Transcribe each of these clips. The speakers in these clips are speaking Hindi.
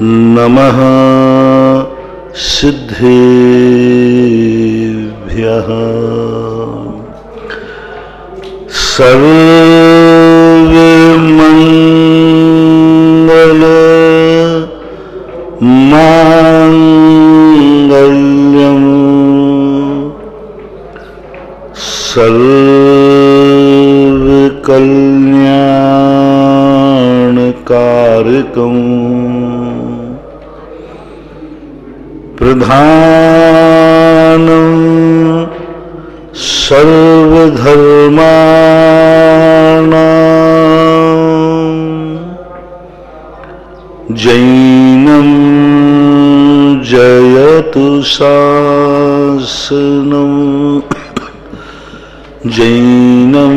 नमः सिद्धेभ्यः सर्वमंगल मांगल्यं सर्वकल्याणकारकं प्रधानं सर्वधर्माणां जैनं जयतु शासनं जैनं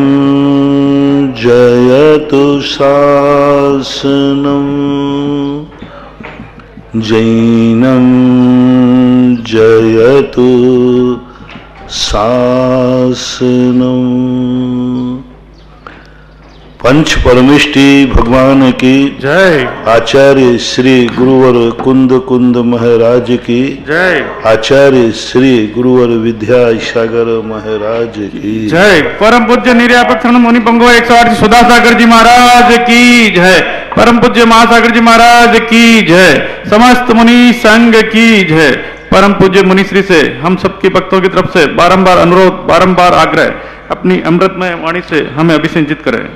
जयतु शासनं जैनं जयतु शासनम्। पंच परमेष्टि भगवान की जय। आचार्य श्री गुरुवर कुंद कुंद महाराज की जय। आचार्य श्री गुरुवर विद्या सागर महाराज की जय। परम पूज्य निर्यापक मुनि पंगो 108 सुधा सागर जी महाराज की जय। परम पूज्य महासागर जी महाराज की जय। समस्त मुनि संघ की जय। परम पूज्य मुनिश्री से हम सबके भक्तों की तरफ से बारंबार अनुरोध, बारंबार आग्रह, अपनी अमृतमय वाणी से हमें अभिसिंचित करें।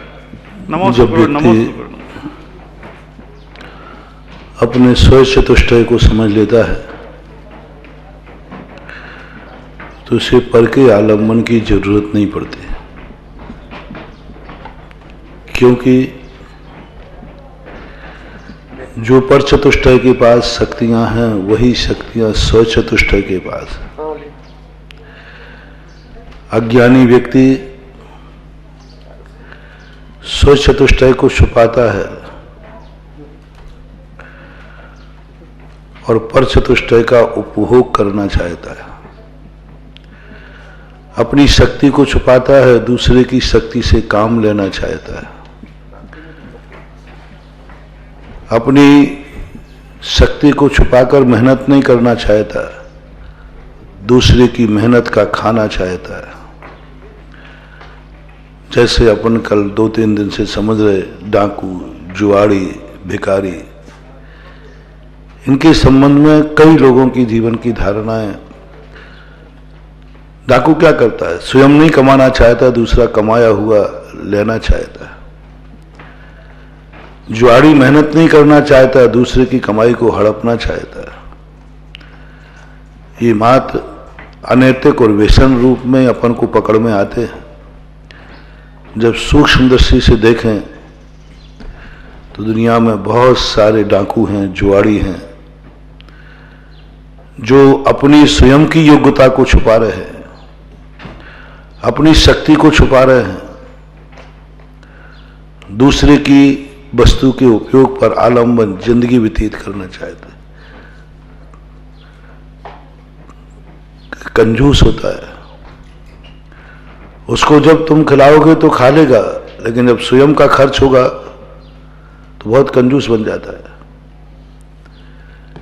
नमो सद्गुरु, नमो सद्गुरु। अपने स्वयं चतुष्टय को समझ लेता है तो उसे पर के आलम्बन की जरूरत नहीं पड़ती, क्योंकि जो पर चतुष्टय के पास शक्तियां हैं वही शक्तियां स्व चतुष्टय के पास। अज्ञानी व्यक्ति स्व चतुष्टय को छुपाता है और पर चतुष्टय का उपभोग करना चाहता है। अपनी शक्ति को छुपाता है, दूसरे की शक्ति से काम लेना चाहता है। अपनी शक्ति को छुपाकर मेहनत नहीं करना चाहता, दूसरे की मेहनत का खाना चाहता है। जैसे अपन कल 2-3 दिन से समझ रहे, डाकू, जुआड़ी, भिखारी, इनके संबंध में कई लोगों की जीवन की धारणाएं। डाकू क्या करता है? स्वयं नहीं कमाना चाहता, दूसरा कमाया हुआ लेना चाहता है। जुआड़ी मेहनत नहीं करना चाहता, दूसरे की कमाई को हड़पना चाहता है। ये मात्र अनैतिक और व्यसन रूप में अपन को पकड़ में आते हैं। जब सूक्ष्म दृष्टि से देखें तो दुनिया में बहुत सारे डाकू हैं, जुआड़ी हैं, जो अपनी स्वयं की योग्यता को छुपा रहे हैं, अपनी शक्ति को छुपा रहे हैं, दूसरे की वस्तु के उपयोग पर आलंबन जिंदगी व्यतीत करना चाहते हैं। कंजूस होता है, उसको जब तुम खिलाओगे तो खा लेगा, लेकिन जब स्वयं का खर्च होगा तो बहुत कंजूस बन जाता है।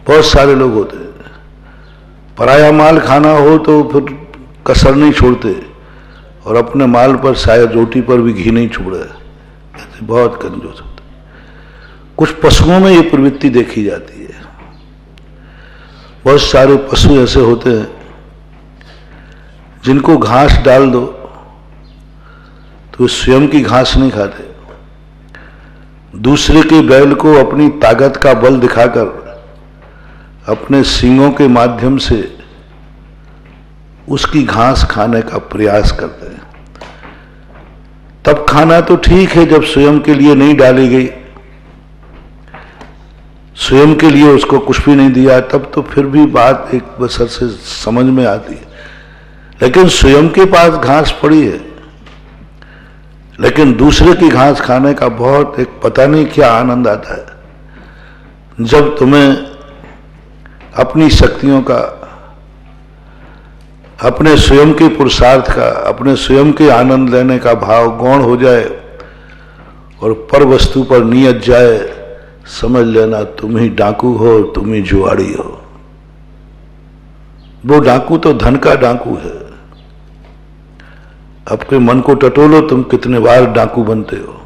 बहुत सारे लोग होते हैं, पराया माल खाना हो तो फिर कसर नहीं छोड़ते, और अपने माल पर शायद रोटी पर भी घी नहीं छोड़ रहे, बहुत कंजूस होते। कुछ पशुओं में ये प्रवृत्ति देखी जाती है। बहुत सारे पशु ऐसे होते हैं जिनको घास डाल दो तो स्वयं की घास नहीं खाते, दूसरे के बैल को अपनी ताकत का बल दिखाकर अपने सींगों के माध्यम से उसकी घास खाने का प्रयास करते हैं। तब खाना तो ठीक है जब स्वयं के लिए नहीं डाली गई, स्वयं के लिए उसको कुछ भी नहीं दिया, तब तो फिर भी बात एक बसर से समझ में आती है। लेकिन स्वयं के पास घास पड़ी है, लेकिन दूसरे की घास खाने का बहुत एक पता नहीं क्या आनंद आता है। जब तुम्हें अपनी शक्तियों का, अपने स्वयं के पुरुषार्थ का, अपने स्वयं के आनंद लेने का भाव गौण हो जाए और पर वस्तु पर नियत जाए, समझ लेना तुम ही डाकू हो और तुम ही जुआड़ी हो। वो डाकू तो धन का डाकू है। अपने मन को टटोलो, तुम कितने बार डाकू बनते हो।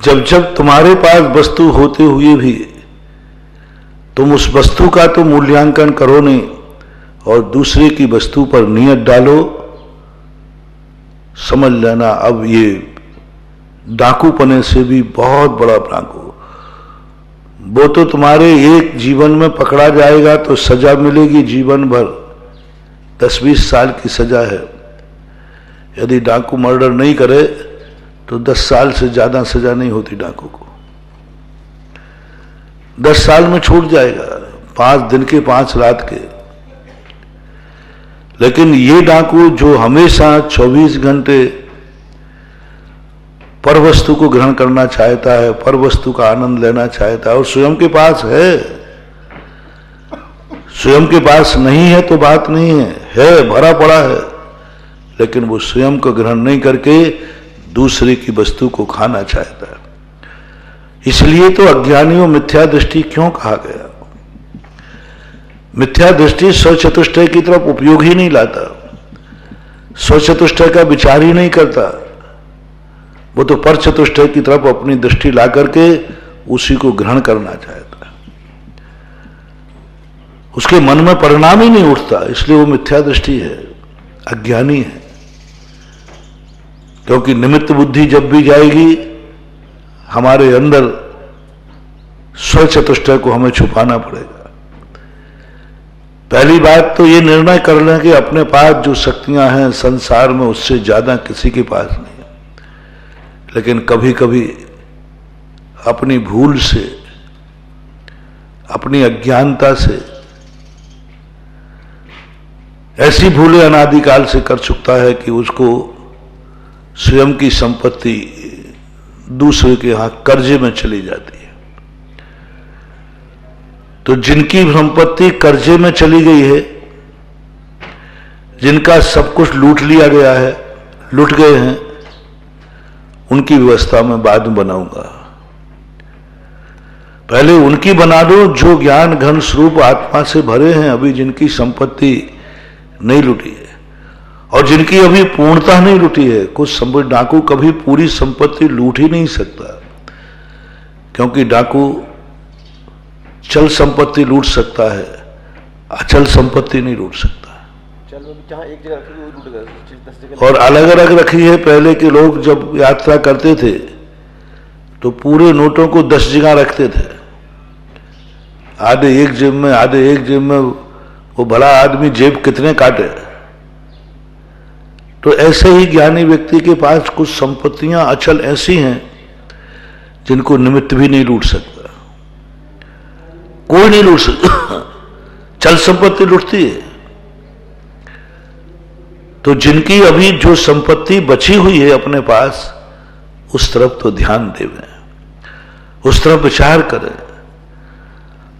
जब जब तुम्हारे पास वस्तु होते हुए भी तुम उस वस्तु का तो मूल्यांकन करो नहीं और दूसरे की वस्तु पर नियत डालो, समझ लेना अब ये डाकूपने से भी बहुत बड़ा डाकू। वो तो तुम्हारे एक जीवन में पकड़ा जाएगा तो सजा मिलेगी जीवन भर, 10-20 साल की सजा है। यदि डाकू मर्डर नहीं करे तो 10 साल से ज्यादा सजा नहीं होती डाकू को। 10 साल में छूट जाएगा, 5 दिन के 5 रात के। लेकिन ये डाकू जो हमेशा 24 घंटे पर वस्तु को ग्रहण करना चाहता है, पर वस्तु का आनंद लेना चाहता है और स्वयं के पास है, स्वयं के पास नहीं है तो बात नहीं है भरा पड़ा है, लेकिन वो स्वयं को ग्रहण नहीं करके दूसरे की वस्तु को खाना चाहता है। इसलिए तो अज्ञानियों मिथ्या दृष्टि क्यों कहा गया। मिथ्या दृष्टि स्वचतुष्टय की तरफ उपयोग ही नहीं लाता, स्वचतुष्टय का विचार ही नहीं करता। वो तो पर चतुष्टय की तरफ अपनी दृष्टि ला करके उसी को ग्रहण करना चाहता है। उसके मन में परिणाम ही नहीं उठता, इसलिए वो मिथ्या दृष्टि है, अज्ञानी है। क्योंकि निमित्त बुद्धि जब भी जाएगी हमारे अंदर स्वचतुष्टय को हमें छुपाना पड़ेगा। पहली बात तो ये निर्णय कर लें कि अपने पास जो शक्तियां हैं संसार में उससे ज्यादा किसी के पास नहीं है। लेकिन कभी कभी अपनी भूल से, अपनी अज्ञानता से ऐसी भूलें अनादिकाल से कर चुकता है कि उसको स्वयं की संपत्ति दूसरे के यहां कर्जे में चली जाती है। तो जिनकी संपत्ति कर्जे में चली गई है, जिनका सब कुछ लूट लिया गया है, लूट गए हैं, उनकी व्यवस्था मैं बाद में बनाऊंगा। पहले उनकी बना दो जो ज्ञान घन स्वरूप आत्मा से भरे हैं, अभी जिनकी संपत्ति नहीं लूटी है और जिनकी अभी पूर्णता नहीं लूटी है। कुछ संपत्ति, डाकू कभी पूरी संपत्ति लूट ही नहीं सकता, क्योंकि डाकू चल संपत्ति लूट सकता है, अचल संपत्ति नहीं लूट सकता। जहां एक जगह रखी वो लूट गया, 10 जगह और अलग अलग रखी है। पहले के लोग जब यात्रा करते थे तो पूरे नोटों को 10 जगह रखते थे, आधे एक जेब में, आधे एक जेब में। वो भला आदमी जेब कितने काटे। तो ऐसे ही ज्ञानी व्यक्ति के पास कुछ संपत्तियां अचल ऐसी हैं जिनको निमित्त भी नहीं लूट सकता, कोई नहीं लूट सकता। चल संपत्ति लूटती है। तो जिनकी अभी जो संपत्ति बची हुई है अपने पास, उस तरफ तो ध्यान देवें, उस तरफ विचार करें।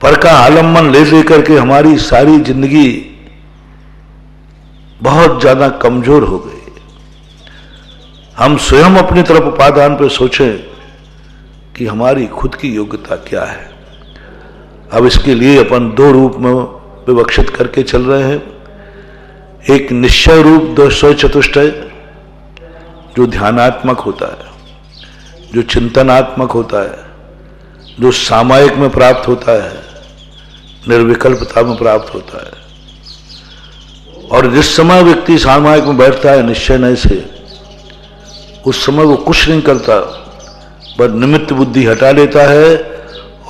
पर का आलम्बन ले लेकर के हमारी सारी जिंदगी बहुत ज्यादा कमजोर हो गई। हम स्वयं अपनी तरफ उपादान पर सोचें कि हमारी खुद की योग्यता क्या है। अब इसके लिए अपन 2 रूप में विवक्षित करके चल रहे हैं। एक निश्चय रूप स्वचतुष्टय जो ध्यानात्मक होता है, जो चिंतनात्मक होता है, जो सामायिक में प्राप्त होता है, निर्विकल्पता में प्राप्त होता है। और जिस समय व्यक्ति सामायिक में बैठता है निश्चय नय से, उस समय वो कुछ नहीं करता, बस निमित्त बुद्धि हटा लेता है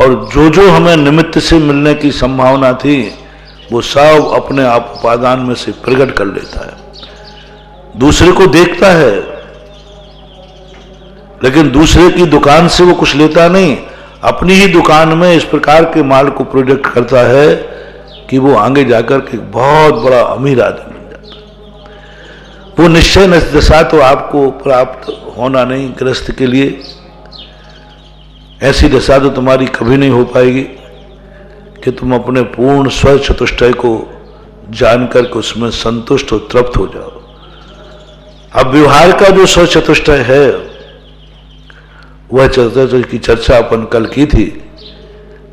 और जो जो हमें निमित्त से मिलने की संभावना थी वो सब अपने आप उपादान में से प्रकट कर लेता है। दूसरे को देखता है लेकिन दूसरे की दुकान से वो कुछ लेता नहीं, अपनी ही दुकान में इस प्रकार के माल को प्रोजेक्ट करता है कि वो आगे जाकर के बहुत बड़ा अमीर आदमी बन जाता है। वो निश्चय दशा तो आपको प्राप्त होना नहीं गृहस्थ के लिए। ऐसी दशा तो तुम्हारी कभी नहीं हो पाएगी कि तुम अपने पूर्ण स्व चतुष्टय को जानकर के उसमें संतुष्ट और तृप्त हो जाओ। अब व्यवहार का जो स्व चतुष्टय है वह चतुष्टय की चर्चा अपन कल की थी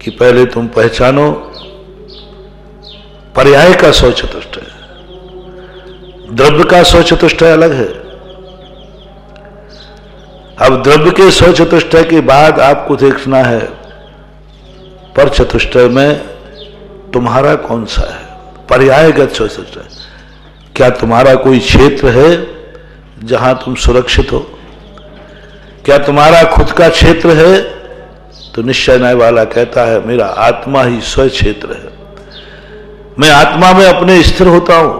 कि पहले तुम पहचानो पर्याय का सौ चतुष्टय, द्रव्य का सौ चतुष्टय अलग है। अब द्रव्य के सौ चतुष्टय के बाद आपको देखना है पर चतुष्टय में तुम्हारा कौन सा है, पर्यायगत सौ चतुष्टय। क्या तुम्हारा कोई क्षेत्र है जहां तुम सुरक्षित हो? क्या तुम्हारा खुद का क्षेत्र है? तो निश्चय न्याय वाला कहता है मेरा आत्मा ही स्व क्षेत्र है। मैं आत्मा में अपने स्थिर होता हूं,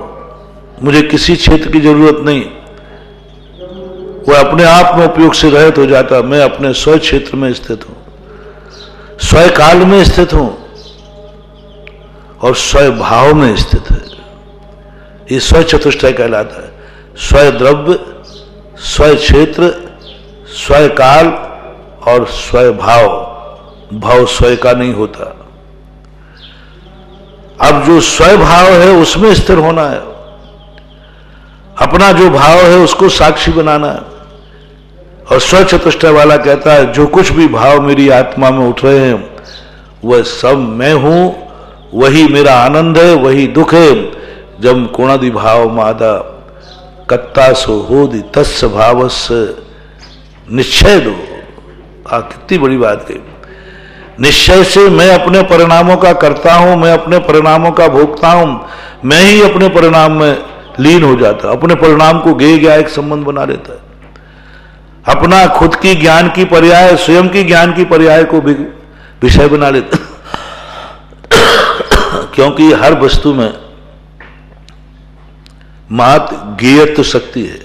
मुझे किसी क्षेत्र की जरूरत नहीं। वह अपने आप में उपयोग से रहित हो जाता। मैं अपने स्व क्षेत्र में स्थित हूं, स्वय काल में स्थित हूं और स्वय भाव में स्थित है। ये स्वय चतुष्टय कहलाता है। स्वय द्रव्य, स्वय क्षेत्र, स्वय काल और स्वय भाव। भाव स्वय का नहीं होता। अब जो स्वय भाव है उसमें स्थिर होना है। अपना जो भाव है उसको साक्षी बनाना है। और स्व चतुष्टय वाला कहता है जो कुछ भी भाव मेरी आत्मा में उठ रहे हैं वह सब मैं हूं, वही मेरा आनंद है, वही दुख है। जब कोणादि भाव मादा कत्ता सो होदि तस्य भावस्य निश्चय दो। कितनी बड़ी बात कही। निश्चय से मैं अपने परिणामों का करता हूं, मैं अपने परिणामों का भोगता हूं, मैं ही अपने परिणाम में लीन हो जाता। अपने परिणाम को गेय ज्ञा एक संबंध बना लेता है। अपना खुद की ज्ञान की पर्याय, स्वयं की ज्ञान की पर्याय को भी विषय बना लेता। क्योंकि हर वस्तु में मात गेयत्व शक्ति है।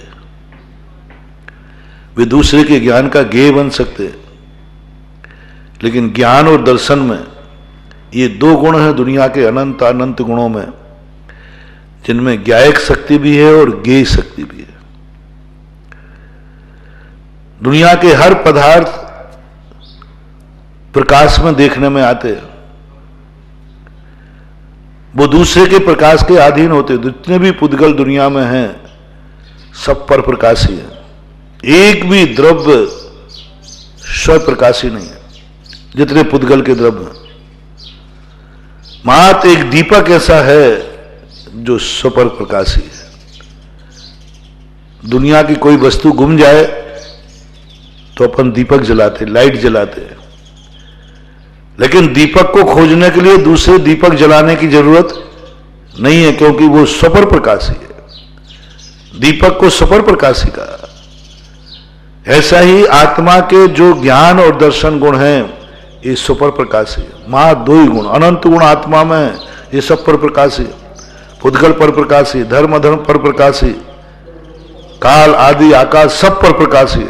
वे दूसरे के ज्ञान का गेय बन सकते हैं, लेकिन ज्ञान और दर्शन में ये दो गुण हैं दुनिया के अनंत अनंत गुणों में, जिनमें ज्ञायक शक्ति भी है और गेय शक्ति भी है। दुनिया के हर पदार्थ प्रकाश में देखने में आते हैं, वो दूसरे के प्रकाश के अधीन होते। जितने भी पुद्गल दुनिया में हैं सब पर प्रकाशी है। एक भी द्रव्य स्वप्रकाशी नहीं है जितने पुद्गल के द्रव्य हैं। मात्र एक दीपक ऐसा है जो स्वपर प्रकाशी है। दुनिया की कोई वस्तु गुम जाए तो अपन दीपक जलाते, लाइट जलाते हैं, लेकिन दीपक को खोजने के लिए दूसरे दीपक जलाने की जरूरत नहीं है, क्योंकि वो स्वपर प्रकाशी है। दीपक को स्वपर प्रकाशी का। ऐसा ही आत्मा के जो ज्ञान और दर्शन गुण हैं ये स्वपर प्रकाशी है। मां दो ही गुण, अनंत गुण आत्मा में है, ये सब पर प्रकाशी। पुद्गल पर प्रकाशी, धर्म अधर्म पर प्रकाशी, काल आदि आकाश सब पर प्रकाशी।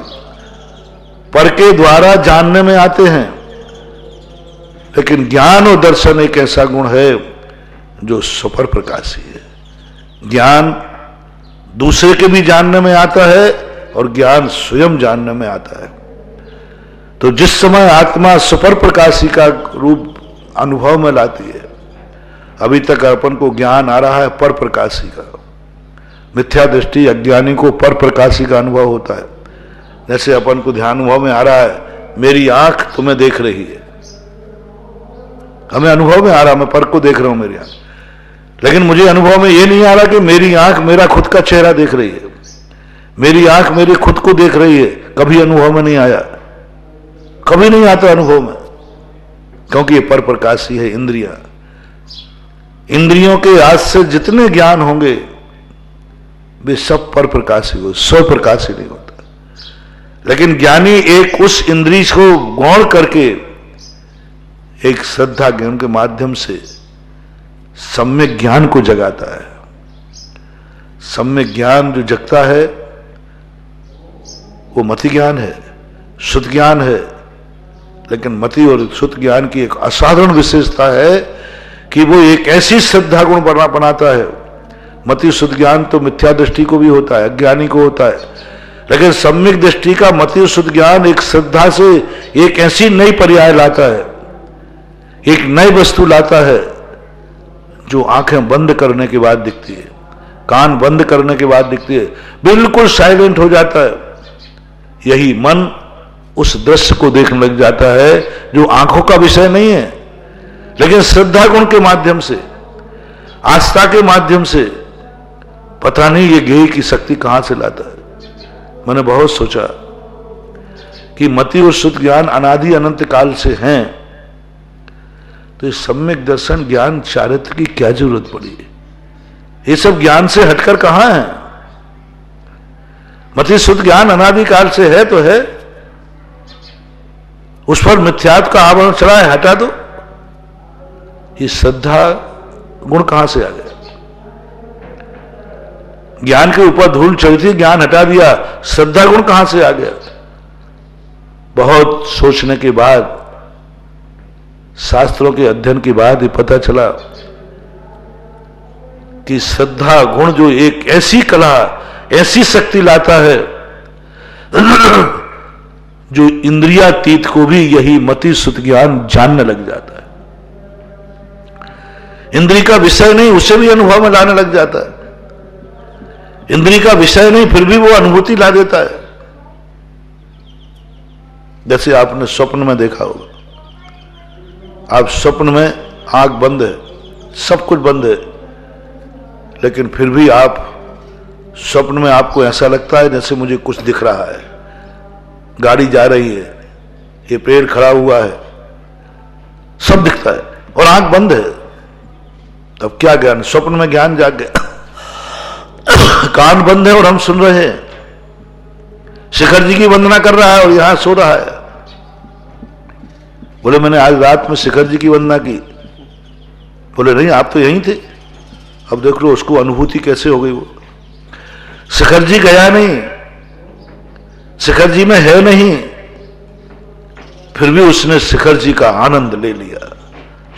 पर के द्वारा जानने में आते हैं, लेकिन ज्ञान और दर्शन एक ऐसा गुण है जो स्वपर प्रकाशी है। ज्ञान दूसरे के भी जानने में आता है और ज्ञान स्वयं जानने में आता है। तो जिस समय आत्मा स्वपर प्रकाशी का रूप अनुभव में लाती है, अभी तक अपन को ज्ञान आ रहा है पर प्रकाशी का। मिथ्या दृष्टि अज्ञानी को पर प्रकाशी का अनुभव होता है। जैसे अपन को ध्यान अनुभव में आ रहा है मेरी आंख तुम्हें देख रही है, हमें अनुभव में आ रहा, मैं पर को देख रहा हूं मेरी आंख, लेकिन मुझे अनुभव में यह नहीं आ रहा कि मेरी आंख मेरा खुद का चेहरा देख रही है, मेरी आंख मेरे खुद को देख रही है। कभी अनुभव में नहीं आया, कभी नहीं आता अनुभव में, क्योंकि ये पर प्रकाशी है। इंद्रियों के आज से जितने ज्ञान होंगे वे सब पर प्रकाशी हो, स्व प्रकाशी नहीं होता। लेकिन ज्ञानी एक उस इंद्रिय को गौण करके एक श्रद्धा ज्ञान के माध्यम से सम्यक ज्ञान को जगाता है। सम्यक ज्ञान जो जगता है वो मति ज्ञान है, शुद्ध ज्ञान है। लेकिन मति और शुद्ध ज्ञान की एक असाधारण विशेषता है कि वो एक ऐसी श्रद्धा गुण बनाता है। मति शुद्ध ज्ञान तो मिथ्या दृष्टि को भी होता है, अज्ञानी को होता है, लेकिन सम्यक दृष्टि का मति शुद्ध ज्ञान एक श्रद्धा से एक ऐसी नई पर्याय लाता है, एक नई वस्तु लाता है जो आंखें बंद करने के बाद दिखती है, कान बंद करने के बाद दिखती है, बिल्कुल साइलेंट हो जाता है। यही मन उस दृश्य को देखने लग जाता है जो आंखों का विषय नहीं है, लेकिन श्रद्धा गुण के माध्यम से, आस्था के माध्यम से पता नहीं ये गेय की शक्ति कहां से लाता है। मैंने बहुत सोचा कि मति और शुद्ध ज्ञान अनादि अनंत काल से हैं, तो ये सम्यक दर्शन ज्ञान चारित्र की क्या जरूरत पड़ी है? ये सब ज्ञान से हटकर कहां है? मति शुद्ध ज्ञान अनादि काल से है तो है, उस पर मिथ्यात्व का आवरण चढ़ा है, हटा दो। ये श्रद्धा गुण कहां से आ गया? ज्ञान के ऊपर धूल चढ़ी थी, ज्ञान हटा दिया, श्रद्धा गुण कहां से आ गया? बहुत सोचने के बाद, शास्त्रों के अध्ययन के बाद ये पता चला कि श्रद्धा गुण जो एक ऐसी कला, ऐसी शक्ति लाता है जो इंद्रियातीत को भी यही मति शुद्ध ज्ञान जानने लग जाता है। इंद्रिय का विषय नहीं, उसे भी अनुभव में लाने लग जाता है। इंद्रिय का विषय नहीं, फिर भी वो अनुभूति ला देता है। जैसे आपने स्वप्न में देखा होगा, आप स्वप्न में आंख बंद है, सब कुछ बंद है, लेकिन फिर भी आप स्वप्न में आपको ऐसा लगता है जैसे मुझे कुछ दिख रहा है, गाड़ी जा रही है, ये पेड़ खड़ा हुआ है, सब दिखता है और आंख बंद है। तब क्या ज्ञान? स्वप्न में ज्ञान जाग गया। कान बंद है और हम सुन रहे हैं। शिखर जी की वंदना कर रहा है और यहां सो रहा है। बोले मैंने आज रात में शिखर जी की वंदना की। बोले नहीं, आप तो यहीं थे। अब देख लो उसको अनुभूति कैसे हो गई। वो शिखर जी गया नहीं, शिखर जी में है नहीं, फिर भी उसने शिखर जी का आनंद ले लिया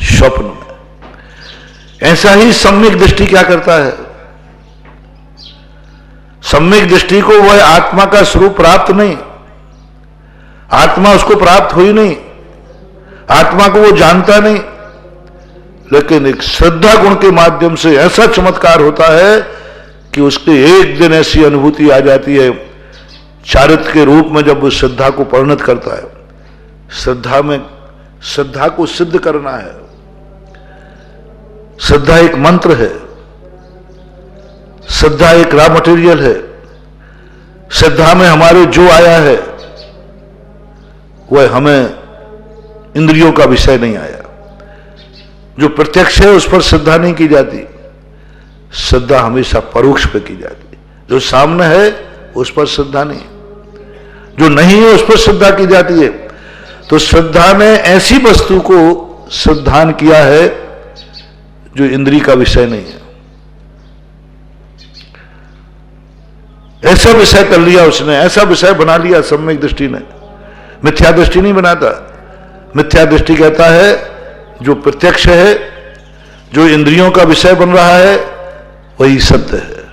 स्वप्न में। ऐसा ही सम्यक दृष्टि क्या करता है? सम्यक दृष्टि को वह आत्मा का स्वरूप प्राप्त नहीं, आत्मा उसको प्राप्त हुई नहीं, आत्मा को वो जानता नहीं, लेकिन एक श्रद्धा गुण के माध्यम से ऐसा चमत्कार होता है कि उसके एक दिन ऐसी अनुभूति आ जाती है चारित्र के रूप में, जब वो श्रद्धा को परिणत करता है। श्रद्धा में श्रद्धा को सिद्ध करना है। श्रद्धा एक मंत्र है, श्रद्धा एक रॉ मटेरियल है। श्रद्धा में हमारे जो आया है वह हमें इंद्रियों का विषय नहीं आया। जो प्रत्यक्ष है उस पर श्रद्धा नहीं की जाती, श्रद्धा हमेशा परोक्ष पे की जाती। जो सामने है उस पर श्रद्धा नहीं, जो नहीं है उस पर श्रद्धा की जाती है। तो श्रद्धा ने ऐसी वस्तु को श्रद्धान किया है जो इंद्रिय का विषय नहीं है। ऐसा विषय कर लिया उसने, ऐसा विषय बना लिया सम्यक दृष्टि ने। मिथ्या दृष्टि नहीं बनाता। मिथ्या दृष्टि कहता है जो प्रत्यक्ष है, जो इंद्रियों का विषय बन रहा है, वही सत्य है,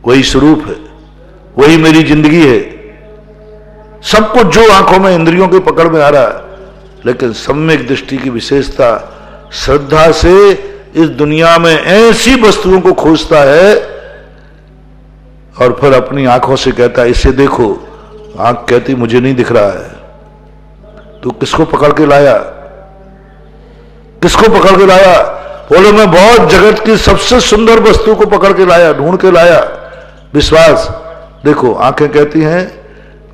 वही स्वरूप है, वही मेरी जिंदगी है। सब कुछ जो आंखों में इंद्रियों की पकड़ में आ रहा है, लेकिन सम्यक दृष्टि की विशेषता श्रद्धा से इस दुनिया में ऐसी वस्तुओं को खोजता है और फिर अपनी आंखों से कहता है इसे देखो। आंख कहती मुझे नहीं दिख रहा है। तो किसको पकड़ के लाया? किसको पकड़ के लाया? बोले मैं बहुत जगत की सबसे सुंदर वस्तु को पकड़ के लाया, ढूंढ के लाया। विश्वास देखो, आंखें कहती हैं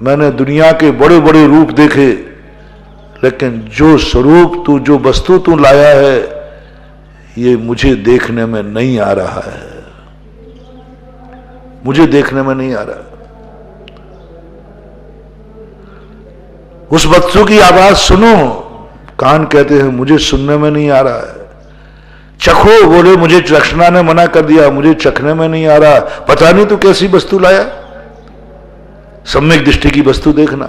मैंने दुनिया के बड़े बड़े रूप देखे, लेकिन जो स्वरूप तू, जो वस्तु तू लाया है, ये मुझे देखने में नहीं आ रहा है, मुझे देखने में नहीं आ रहा। उस वस्तु की आवाज सुनो, कान कहते हैं मुझे सुनने में नहीं आ रहा है। चखो, बोले मुझे चखना ने मना कर दिया, मुझे चखने में नहीं आ रहा। पता नहीं तू कैसी वस्तु लाया। सम्यक दृष्टि की वस्तु देखना,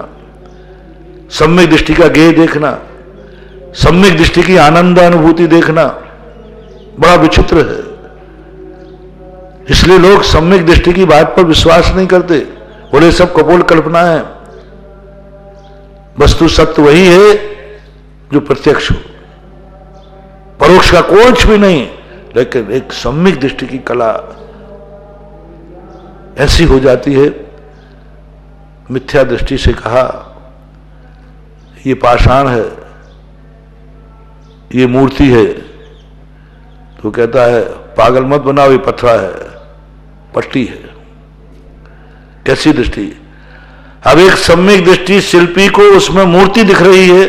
सम्यक दृष्टि का गेय देखना, सम्यक दृष्टि की आनंद अनुभूति देखना बड़ा विचित्र है। इसलिए लोग सम्यक दृष्टि की बात पर विश्वास नहीं करते। बोले सब कपोल कल्पना है, वस्तु सत्य वही है जो प्रत्यक्ष हो, परोक्ष का कुछ भी नहीं। लेकिन एक सम्यक दृष्टि की कला ऐसी हो जाती है मिथ्या दृष्टि से कहा ये पाषाण है, ये मूर्ति है, तो कहता है पागल मत बनाओ, ये पत्थरा है, पट्टी है। कैसी दृष्टि? अब एक सम्यक दृष्टि शिल्पी को उसमें मूर्ति दिख रही है,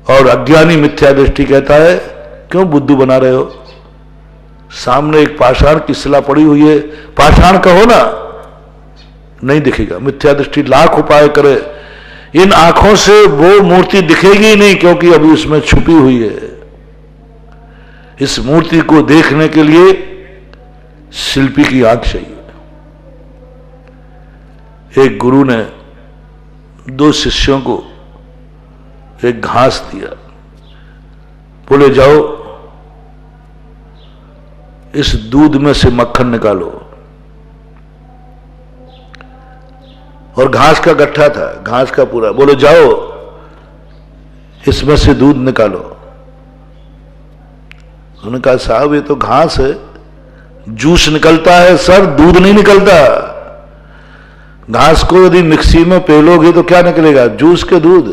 और अज्ञानी मिथ्या दृष्टि कहता है क्यों बुद्धू बना रहे हो, सामने एक पाषाण की शिला पड़ी हुई है, पाषाण कहो ना, नहीं दिखेगा। मिथ्या दृष्टि लाख उपाय करे, इन आंखों से वो मूर्ति दिखेगी नहीं, क्योंकि अभी उसमें छुपी हुई है। इस मूर्ति को देखने के लिए शिल्पी की आंख चाहिए। एक गुरु ने 2 शिष्यों को एक घास दिया, बोले जाओ इस दूध में से मक्खन निकालो, और घास का गट्ठा था, घास का पूरा, बोले जाओ इसमें से दूध निकालो। उन्होंने कहा साहब ये तो घास है, जूस निकलता है सर, दूध नहीं निकलता। घास को यदि मिक्सी में पेलोगे तो क्या निकलेगा? जूस के दूध,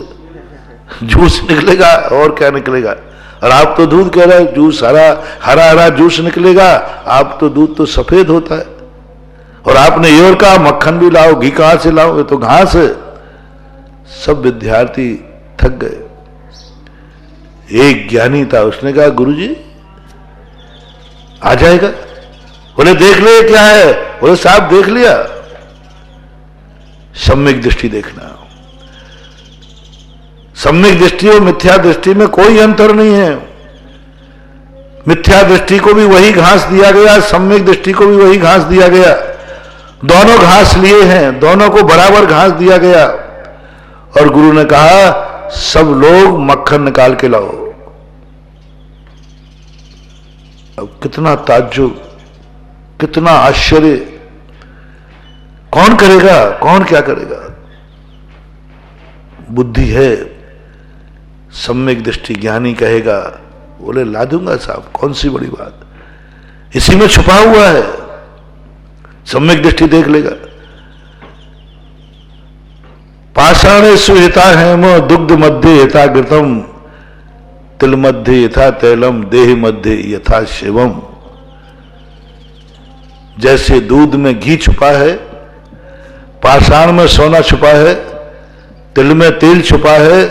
जूस निकलेगा, और क्या निकलेगा? और आप तो दूध कह रहे हैं, जूस हरा हरा जूस निकलेगा, आप तो दूध तो सफेद होता है। और आपने ये और कहा मक्खन भी लाओ, घी कहां से लाओ, ये तो घास है। सब विद्यार्थी थक गए। एक ज्ञानी था, उसने कहा गुरुजी आ जाएगा। बोले देख ले क्या है? बोले साहब देख लिया। सम्यक दृष्टि देखना, सम्यक दृष्टि और मिथ्या दृष्टि में कोई अंतर नहीं है। मिथ्या दृष्टि को भी वही घास दिया गया, सम्यक दृष्टि को भी वही घास दिया गया। दोनों घास लिए हैं, दोनों को बराबर घास दिया गया। और गुरु ने कहा सब लोग मक्खन निकाल के लाओ। अब कितना ताज्जुब, कितना आश्चर्य, कौन करेगा, कौन क्या करेगा? बुद्धि है, सम्यक दृष्टि ज्ञानी कहेगा, बोले ला दूंगा साहब, कौन सी बड़ी बात, इसी में छुपा हुआ है। सम्यक दृष्टि देख लेगा। पाषाणेषु यथा हेम दुग्ध मध्य यथा घृतम, तिल मध्य यथा तैलम, देह मध्य यथा शिवम। जैसे दूध में घी छुपा है, पाषाण में सोना छुपा है, तिल में तेल छुपा है,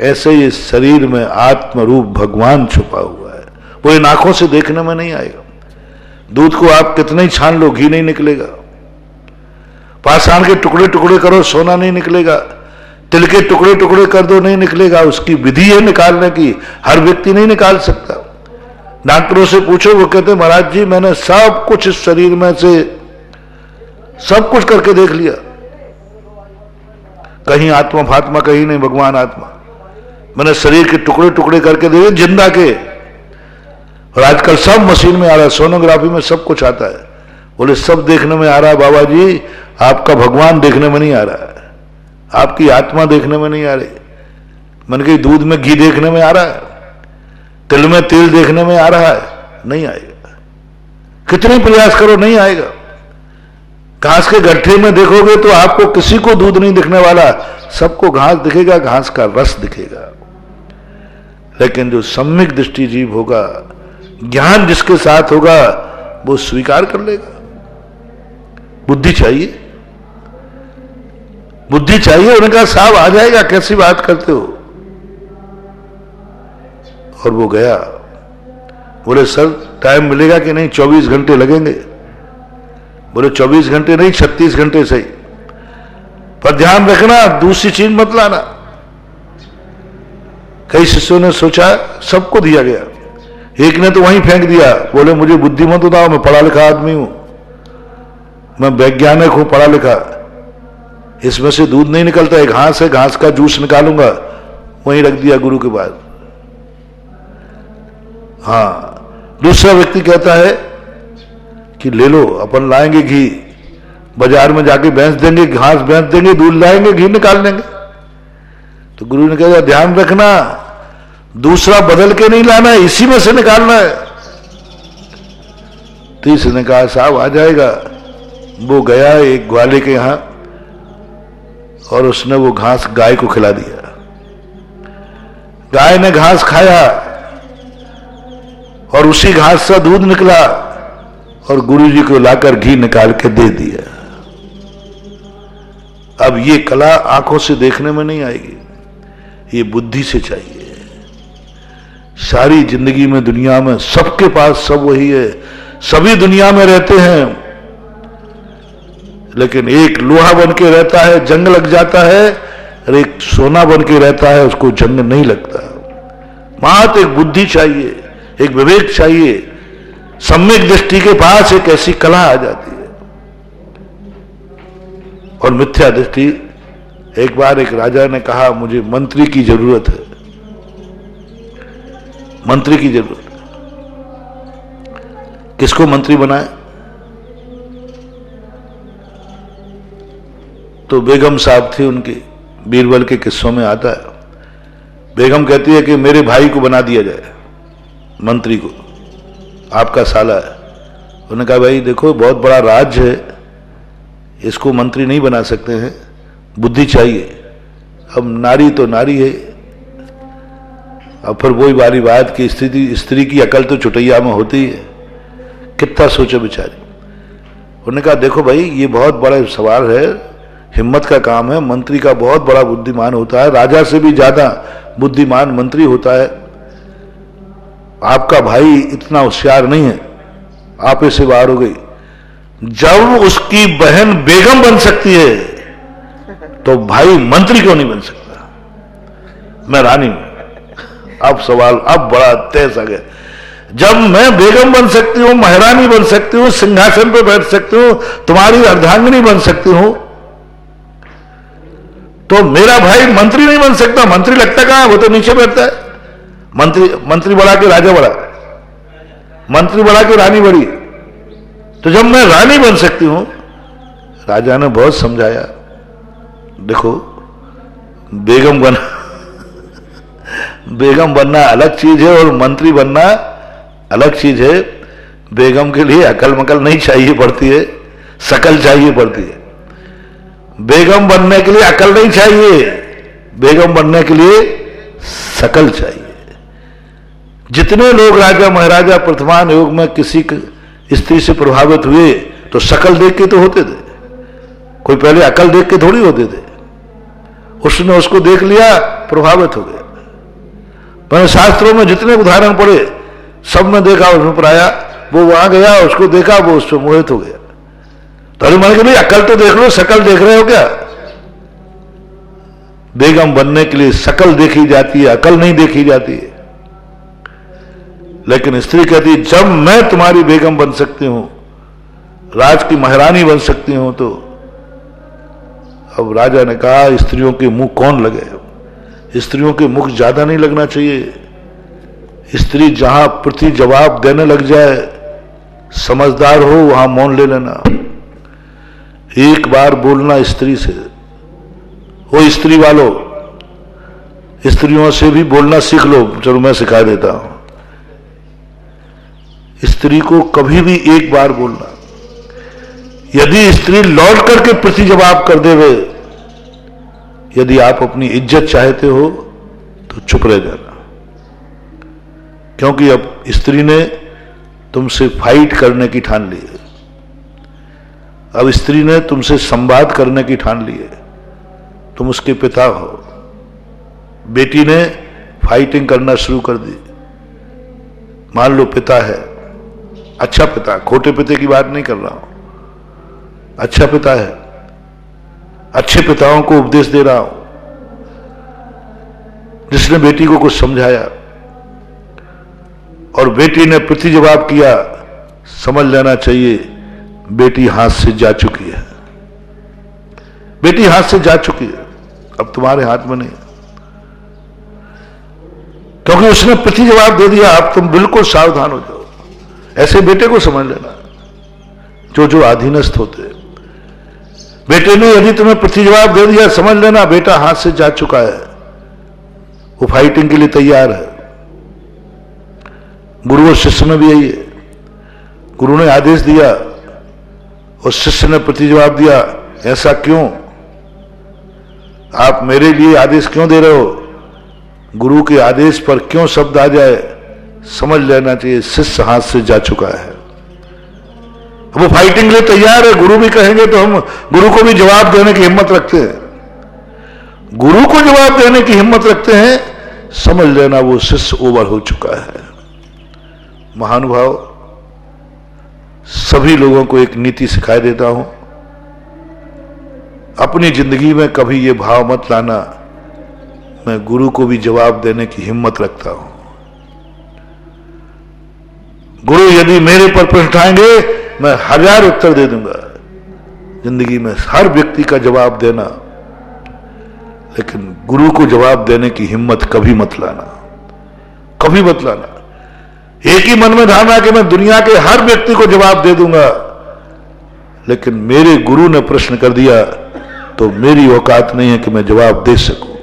ऐसे ही शरीर में आत्म रूप भगवान छुपा हुआ है। वो इन आंखों से देखने में नहीं आएगा। दूध को आप कितना ही छान लो, घी नहीं निकलेगा। पाषाण के टुकड़े टुकड़े करो, सोना नहीं निकलेगा। तिल के टुकड़े टुकड़े कर दो, नहीं निकलेगा। उसकी विधि है निकालने की, हर व्यक्ति नहीं निकाल सकता। डॉक्टरों से पूछो, वो कहते महाराज जी मैंने सब कुछ इस शरीर में से सब कुछ करके देख लिया, कहीं आत्मा फात्मा कहीं नहीं, भगवान आत्मा। मैंने शरीर के टुकड़े टुकड़े करके देखे जिंदा के। और आजकल सब मशीन में आ रहा है, सोनोग्राफी में सब कुछ आता है। बोले सब देखने में आ रहा है बाबा जी, आपका भगवान देखने में नहीं आ रहा है, आपकी आत्मा देखने में नहीं आ रही। मन के दूध में घी देखने में आ रहा है, तिल में तेल देखने में आ रहा है, नहीं आएगा। कितने प्रयास करो नहीं आएगा। घास के गट्ठे में देखोगे तो आपको किसी को दूध नहीं दिखने वाला, सबको घास दिखेगा, घास का रस दिखेगा। लेकिन जो सम्यक दृष्टि जीव होगा, ज्ञान जिसके साथ होगा, वो स्वीकार कर लेगा। बुद्धि चाहिए, बुद्धि चाहिए। उन्होंने कहा साहब आ जाएगा, कैसी बात करते हो? और वो गया। बोले सर टाइम मिलेगा कि नहीं? 24 घंटे लगेंगे। बोले 24 घंटे नहीं, 36 घंटे सही, पर ध्यान रखना दूसरी चीज मत लाना। कई शिष्यों ने सोचा, सबको दिया गया, एक ने तो वहीं फेंक दिया। बोले मुझे बुद्धि मत बताओ, मैं पढ़ा लिखा आदमी हूं, मैं वैज्ञानिक हूं, पढ़ा लिखा। इसमें से दूध नहीं निकलता है, घास है, घास का जूस निकालूंगा। वहीं रख दिया गुरु के बाद। हाँ, दूसरा व्यक्ति कहता है कि ले लो, अपन लाएंगे घी, बाजार में जाके बेच देंगे, घास बेच देंगे, दूध लाएंगे, घी निकाल लेंगे। तो गुरु ने कहा ध्यान रखना, दूसरा बदल के नहीं लाना है, इसी में से निकालना है। तीसरे ने कहा साहब आ जाएगा, वो गया एक ग्वाले के यहां और उसने वो घास गाय को खिला दिया। गाय ने घास खाया और उसी घास से दूध निकला और गुरुजी को लाकर घी निकाल के दे दिया। अब ये कला आंखों से देखने में नहीं आएगी, ये बुद्धि से चाहिए। सारी जिंदगी में दुनिया में सबके पास सब वही है, सभी दुनिया में रहते हैं, लेकिन एक लोहा बन के रहता है, जंग लग जाता है, और एक सोना बन के रहता है, उसको जंग नहीं लगता। मात्र एक बुद्धि चाहिए, एक विवेक चाहिए, सम्यक दृष्टि के पास एक ऐसी कला आ जाती है। और मिथ्या दृष्टि, एक बार एक राजा ने कहा मुझे मंत्री की जरूरत है, मंत्री की जरूरत है। किसको मंत्री बनाए? तो बेगम साहब थी उनकी, बीरबल के किस्सों में आता है। बेगम कहती है कि मेरे भाई को बना दिया जाए मंत्री को, आपका साला है। उन्होंने कहा भाई देखो बहुत बड़ा राज्य है, इसको मंत्री नहीं बना सकते हैं, बुद्धि चाहिए। अब नारी तो नारी है। अब फिर वही बारी बात कि स्त्री की अकल तो चुटैया में होती है, कितना सोचे बेचारी। उन्होंने कहा देखो भाई ये बहुत बड़ा सवाल है, हिम्मत का काम है, मंत्री का बहुत बड़ा बुद्धिमान होता है, राजा से भी ज्यादा बुद्धिमान मंत्री होता है। आपका भाई इतना होशियार नहीं है, आप इससे बाहर हो गई। जब उसकी बहन बेगम बन सकती है तो भाई मंत्री क्यों नहीं बन सकता? मैं रानी हूं। अब सवाल अब बड़ा तेज आ गया। जब मैं बेगम बन सकती हूं, महारानी बन सकती हूं, सिंहासन पर बैठ सकती हूं, तुम्हारी अर्धांगिनी बन सकती हूं, तो मेरा भाई मंत्री नहीं बन सकता? मंत्री लगता कहां, वो तो नीचे बैठता है। मंत्री बढ़ा के राजा बढ़ा, मंत्री बढ़ा के रानी बढ़ी। तो जब मैं रानी बन सकती हूं, राजा ने बहुत समझाया, देखो बेगम बनना अलग चीज है और मंत्री बनना अलग चीज है। बेगम के लिए अकल मकल नहीं चाहिए पड़ती है, शकल चाहिए पड़ती है। बेगम बनने के लिए अकल नहीं चाहिए, बेगम बनने के लिए शकल चाहिए। जितने लोग राजा महाराजा प्रथमान युग में किसी स्त्री से प्रभावित हुए तो शकल देख के तो होते थे, कोई पहले अकल देख के थोड़ी होते थे। उसने उसको देख लिया, प्रभावित हो गया। मैंने शास्त्रों में जितने उदाहरण पढ़े सब में देखा, उसमें पढ़ाया, वो वहां गया, उसको देखा, वो उससे मोहित हो गया। तो अरे मैंने कहा अकल तो देख लो, शकल देख रहे हो क्या? बेगम बनने के लिए शकल देखी जाती है, अकल नहीं देखी जाती है। लेकिन स्त्री कहती है जब मैं तुम्हारी बेगम बन सकती हूं, राज की महारानी बन सकती हूं, तो अब राजा ने कहा स्त्रियों के मुंह कौन लगे? स्त्रियों के मुख ज्यादा नहीं लगना चाहिए। स्त्री जहां प्रति जवाब देने लग जाए, समझदार हो, वहां मौन ले लेना। एक बार बोलना स्त्री से। वो स्त्री वालों, स्त्रियों से भी बोलना सीख लो। चलो मैं सिखा देता हूं। स्त्री को कभी भी एक बार बोलना। यदि स्त्री लौट करके प्रति जवाब कर देवे, यदि आप अपनी इज्जत चाहते हो तो चुप रह जाना, क्योंकि अब स्त्री ने तुमसे फाइट करने की ठान ली है। अब स्त्री ने तुमसे संवाद करने की ठान ली है। तुम उसके पिता हो। बेटी ने फाइटिंग करना शुरू कर दी। मान लो पिता है, अच्छा पिता, खोटे पिता की बात नहीं कर रहा हूं, अच्छा पिता है, अच्छे पिताओं को उपदेश दे रहा हूं, जिसने बेटी को कुछ समझाया और बेटी ने प्रति जवाब किया, समझ लेना चाहिए बेटी हाथ से जा चुकी है। बेटी हाथ से जा चुकी है, अब तुम्हारे हाथ में नहीं, क्योंकि उसने प्रति जवाब दे दिया। अब तुम बिल्कुल सावधान हो जाओ। ऐसे बेटे को समझ लेना जो अधीनस्थ होते हैं। बेटे ने यदि तुम्हें प्रति जवाब दे दिया, समझ लेना बेटा हाथ से जा चुका है, वो फाइटिंग के लिए तैयार है। गुरु और शिष्य में भी यही है। गुरु ने आदेश दिया उस शिष्य ने प्रति जवाब दिया, ऐसा क्यों? आप मेरे लिए आदेश क्यों दे रहे हो? गुरु के आदेश पर क्यों शब्द आ जाए? समझ लेना चाहिए शिष्य हाथ से जा चुका है। वो फाइटिंग लिए तैयार है। गुरु भी कहेंगे तो हम गुरु को भी जवाब देने की हिम्मत रखते हैं। गुरु को जवाब देने की हिम्मत रखते हैं, समझ लेना वो शिष्य ओवर हो चुका है। महानुभाव, सभी लोगों को एक नीति सिखाई देता हूं, अपनी जिंदगी में कभी ये भाव मत लाना मैं गुरु को भी जवाब देने की हिम्मत रखता हूं। गुरु यदि मेरे पर प्रश्न उठाएंगे, मैं 1000 उत्तर दे दूंगा। जिंदगी में हर व्यक्ति का जवाब देना, लेकिन गुरु को जवाब देने की हिम्मत कभी मत लाना, कभी मत लाना। एक ही मन में धारणा कि मैं दुनिया के हर व्यक्ति को जवाब दे दूंगा, लेकिन मेरे गुरु ने प्रश्न कर दिया तो मेरी औकात नहीं है कि मैं जवाब दे सकूं।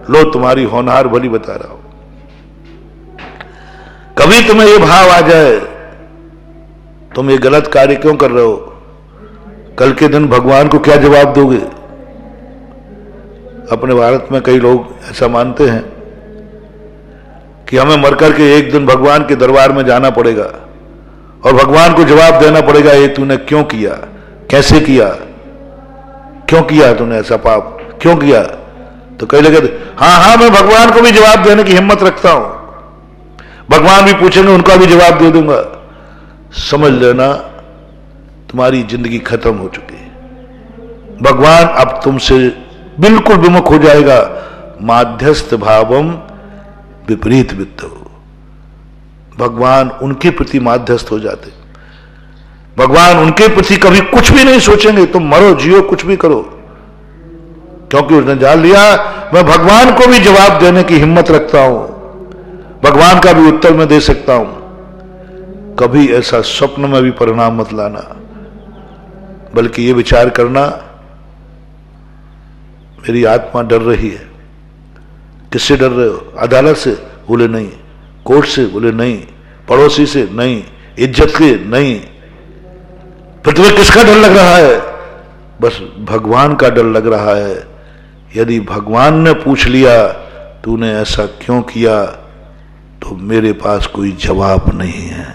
लो तुम्हारी होनहार भली बता रहा हूं। कभी तुम्हें यह भाव आ जाए तुम ये गलत कार्य क्यों कर रहे हो, कल के दिन भगवान को क्या जवाब दोगे? अपने भारत में कई लोग ऐसा मानते हैं कि हमें मरकर के एक दिन भगवान के दरबार में जाना पड़ेगा और भगवान को जवाब देना पड़ेगा, ये तूने क्यों किया, कैसे किया, क्यों किया तूने ऐसा पाप, क्यों किया? तो कई लोग हाँ मैं भगवान को भी जवाब देने की हिम्मत रखता हूं, भगवान भी पूछेंगे उनका भी जवाब दे दूंगा। समझ लेना तुम्हारी जिंदगी खत्म हो चुकी है। भगवान अब तुमसे बिल्कुल विमुख हो जाएगा। माध्यस्थ भावम विपरीत वित्त हो, भगवान उनके प्रति माध्यस्थ हो जाते। भगवान उनके प्रति कभी कुछ भी नहीं सोचेंगे, तुम मरो जियो कुछ भी करो, क्योंकि उसने जान लिया मैं भगवान को भी जवाब देने की हिम्मत रखता हूं, भगवान का भी उत्तर मैं दे सकता हूं। कभी ऐसा स्वप्न में भी परिणाम मत लाना, बल्कि ये विचार करना मेरी आत्मा डर रही है। किससे डर रहे हो? अदालत से? बोले नहीं। कोर्ट से? बोले नहीं। पड़ोसी से? नहीं। इज्जत के? नहीं। फिर तुम्हें किसका डर लग रहा है? बस भगवान का डर लग रहा है। यदि भगवान ने पूछ लिया तूने ऐसा क्यों किया, तो मेरे पास कोई जवाब नहीं है।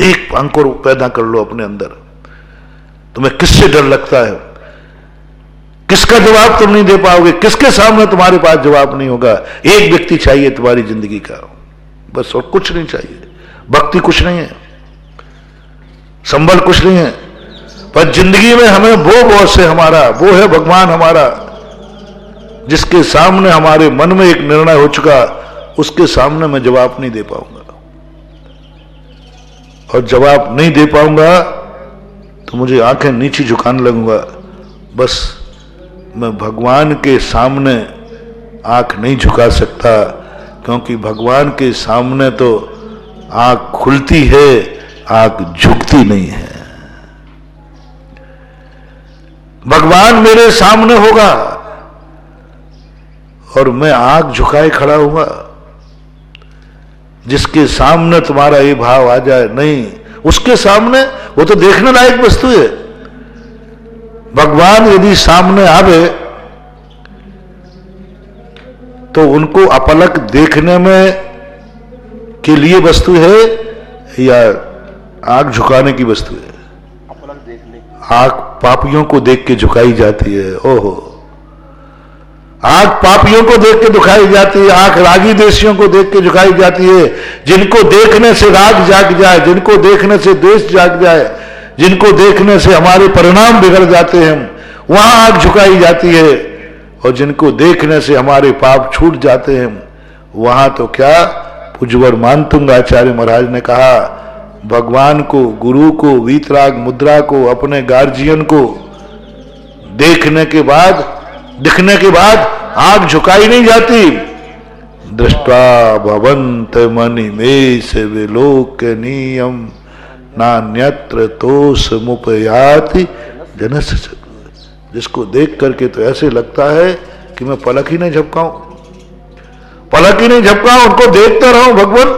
एक अंकुर पैदा कर लो अपने अंदर, तुम्हें किससे डर लगता है, किसका जवाब तुम नहीं दे पाओगे, किसके सामने तुम्हारे पास जवाब नहीं होगा। एक व्यक्ति चाहिए तुम्हारी जिंदगी का, बस, और कुछ नहीं चाहिए। भक्ति कुछ नहीं है, संबल कुछ नहीं है, पर जिंदगी में हमें वो बॉस है हमारा, वो है भगवान हमारा, जिसके सामने हमारे मन में एक निर्णय हो चुका, उसके सामने मैं जवाब नहीं दे पाऊंगा। और जवाब नहीं दे पाऊंगा तो मुझे आंखें नीचे झुकाने लगूंगा। बस मैं भगवान के सामने आंख नहीं झुका सकता, क्योंकि भगवान के सामने तो आंख खुलती है, आंख झुकती नहीं है। भगवान मेरे सामने होगा और मैं आंख झुकाए खड़ा हूंगा। जिसके सामने तुम्हारा ये भाव आ जाए, नहीं, उसके सामने वो तो देखने लायक वस्तु है। भगवान यदि सामने आवे तो उनको अपलक देखने में के लिए वस्तु है या आंख झुकाने की वस्तु है? अपलक देखने की। आंख पापियों को देख के झुकाई जाती है। ओहो, आंख पापियों को देख के झुकाई जाती है, आंख रागी देशियों को देख के झुकाई जाती है। जिनको देखने से राग जाग जाए, जिनको देखने से द्वेष जाग जाए, जिनको देखने से हमारे परिणाम बिगड़ जाते हैं, वहां आंख झुकाई जाती है। और जिनको देखने से हमारे पाप छूट जाते हैं, वहां तो क्या, पूज्यवर मानतुंग आचार्य महाराज ने कहा, भगवान को, गुरु को, वीतराग मुद्रा को, अपने गार्जियन को देखने के बाद, दिखने के बाद आंख झुकाई नहीं जाती। दृष्टा भवंत मनिमेष विलोक नियम नान्यत्र तोष मुपयाति जनस। जिसको देख करके तो ऐसे लगता है कि मैं पलक ही नहीं झपकाऊं, पलक ही नहीं झपकाऊं, उनको देखता रहूं। भगवान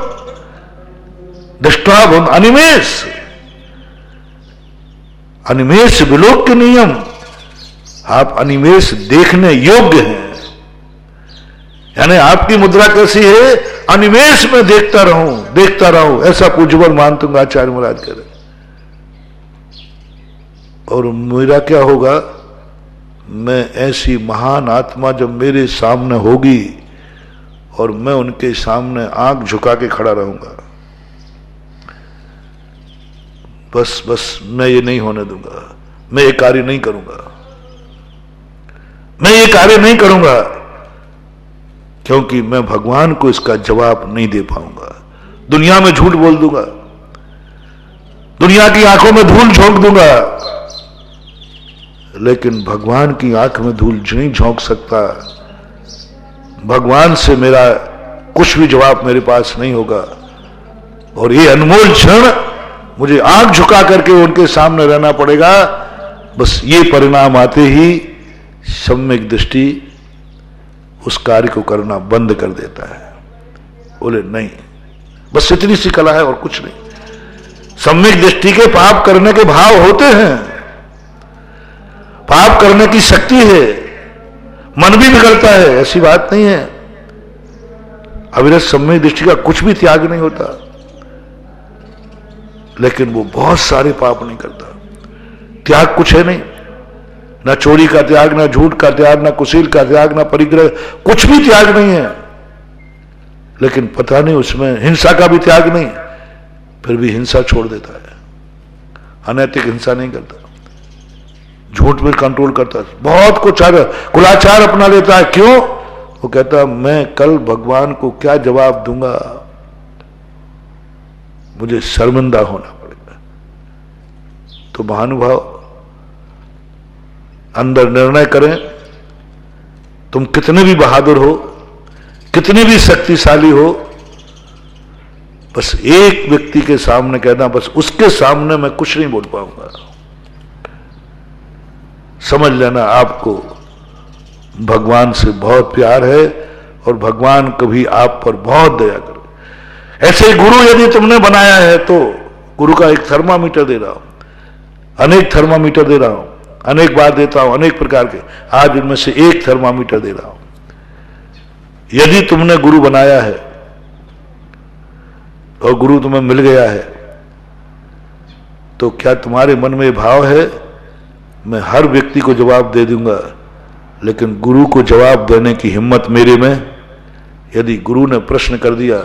दृष्टा भवंत अनिमेष, अनिमेष विलोक्य नियम, आप अनिमेष देखने योग्य हैं। यानी आपकी मुद्रा कैसी है? अनिमेष में देखता रहूं, ऐसा पूज्यवर मानतुंग आचार्य महाराज कह रहे। और मेरा क्या होगा? मैं ऐसी महान आत्मा जब मेरे सामने होगी और मैं उनके सामने आंख झुका के खड़ा रहूंगा, बस मैं ये नहीं होने दूंगा, मैं ये कार्य नहीं करूंगा, मैं ये कार्य नहीं करूंगा, क्योंकि मैं भगवान को इसका जवाब नहीं दे पाऊंगा। दुनिया में झूठ बोल दूंगा, दुनिया की आंखों में धूल झोंक दूंगा, लेकिन भगवान की आंख में धूल नहीं झोंक सकता। भगवान से मेरा कुछ भी जवाब मेरे पास नहीं होगा। और ये अनमोल क्षण मुझे आंख झुका करके उनके सामने रहना पड़ेगा। बस ये परिणाम आते ही सम्यक दृष्टि उस कार्य को करना बंद कर देता है। बोले नहीं, बस इतनी सी कला है और कुछ नहीं। सम्यक दृष्टि के पाप करने के भाव होते हैं, पाप करने की शक्ति है, मन भी बिगड़ता है, ऐसी बात नहीं है। अविरत सम्यक दृष्टि का कुछ भी त्याग नहीं होता, लेकिन वो बहुत सारे पाप नहीं करता। त्याग कुछ है नहीं, ना चोरी का त्याग, ना झूठ का त्याग, ना कुशील का त्याग, ना परिग्रह, कुछ भी त्याग नहीं है। लेकिन पता नहीं उसमें हिंसा का भी त्याग नहीं, फिर भी हिंसा छोड़ देता है। अनैतिक हिंसा नहीं करता, झूठ में कंट्रोल करता है, बहुत कुछ कुलाचार अपना लेता है। क्यों? वो कहता मैं कल भगवान को क्या जवाब दूंगा, मुझे शर्मिंदा होना पड़ेगा। तो महानुभाव अंदर निर्णय करें, तुम कितने भी बहादुर हो, कितने भी शक्तिशाली हो, बस एक व्यक्ति के सामने कहना, बस उसके सामने मैं कुछ नहीं बोल पाऊंगा। समझ लेना आपको भगवान से बहुत प्यार है और भगवान कभी आप पर बहुत दया करे। ऐसे गुरु यदि तुमने बनाया है तो गुरु का एक थर्मामीटर दे रहा हूं, अनेक थर्मामीटर दे रहा हूं, अनेक बार देता हूं, अनेक प्रकार के। आज उनमें से एक थर्मामीटर दे रहा हूं। यदि तुमने गुरु बनाया है और गुरु तुम्हें मिल गया है, तो क्या तुम्हारे मन में भाव है मैं हर व्यक्ति को जवाब दे दूंगा, लेकिन गुरु को जवाब देने की हिम्मत मेरे में? यदि गुरु ने प्रश्न कर दिया